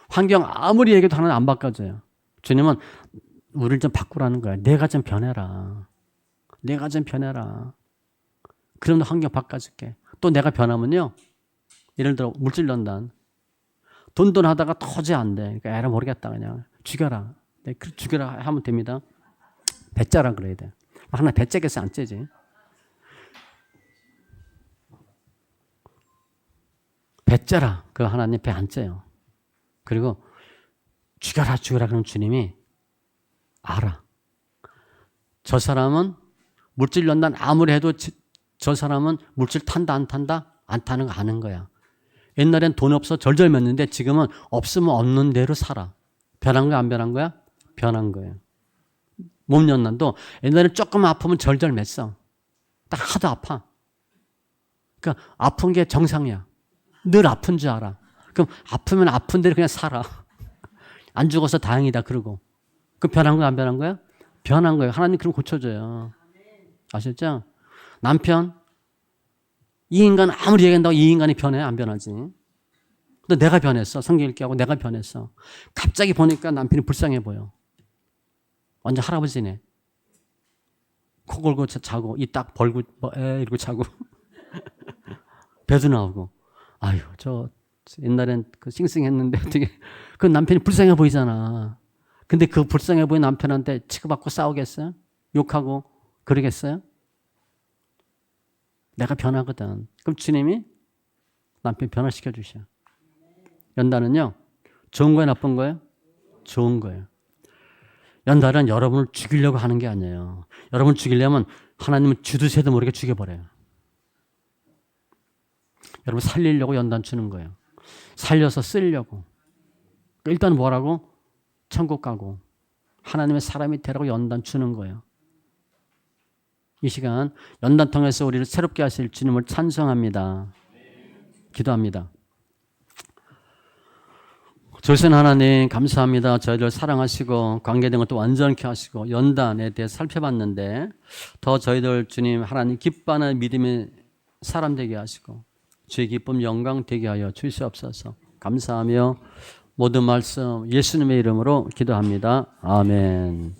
환경 아무리 얘기해도 하나님 안 바꿔줘요. 주님은 우리를 좀 바꾸라는 거야. 내가 좀 변해라. 내가 좀 변해라. 그럼 환경 바꿔줄게. 또 내가 변하면요, 예를 들어 물질 연단, 돈 하다가 도저히 안 돼. 그러니까 에라 모르겠다, 그냥 죽여라. 죽여라 하면 됩니다. 배짜라 그래야 돼. 하나 배째겠어, 안 째지? 배짜라. 그 하나님 배 안 째요. 그리고 죽여라 그러는 주님이 알아. 저 사람은 물질 연단 아무리 해도 저 사람은 물질 탄다 안 탄다? 안 타는 거 아는 거야. 옛날엔 돈 없어 절절 맸는데 지금은 없으면 없는 대로 살아. 변한 거야, 안 변한 거야? 변한 거예요. 몸 연단도 옛날엔 조금 아프면 절절 맸어. 딱 하도 아파. 그러니까 아픈 게 정상이야. 늘 아픈 줄 알아. 그럼 아프면 아픈 대로 그냥 살아. 안 죽어서 다행이다 그러고. 그 변한 거야, 안 변한 거야? 변한 거예요. 하나님 그럼 고쳐줘요. 아셨죠? 남편, 이 인간 아무리 얘기한다고 이 인간이 변해? 안 변하지. 근데 내가 변했어. 성경 읽기 하고 내가 변했어. 갑자기 보니까 남편이 불쌍해 보여. 완전 할아버지네. 코 골고 자고, 이 딱 벌고, 이러고 자고. 배도 나오고. 아유, 저 옛날엔 그 싱싱했는데 어떻게, 그 남편이 불쌍해 보이잖아. 근데 그 불쌍해 보이는 남편한테 치고받고 싸우겠어요? 욕하고 그러겠어요? 내가 변하거든. 그럼 주님이 남편 변화시켜 주셔. 연단은요, 좋은 거예요, 나쁜 거예요? 좋은 거예요. 연단은 여러분을 죽이려고 하는 게 아니에요. 여러분을 죽이려면 하나님은 주도 새도 모르게 죽여버려요. 여러분 살리려고 연단 주는 거예요. 살려서 쓰려고. 일단 뭐라고? 천국 가고 하나님의 사람이 되라고 연단 주는 거예요. 이 시간 연단 통해서 우리를 새롭게 하실 주님을 찬송합니다. 기도합니다. 조선 하나님 감사합니다. 저희를 사랑하시고 관계된 것도 완전케 하시고 연단에 대해 살펴봤는데 더 저희들 주님 하나님 기뻐하는 믿음의 사람 되게 하시고 주의 기쁨 영광 되게 하여 주시옵소서. 감사하며 모든 말씀 예수님의 이름으로 기도합니다. 아멘.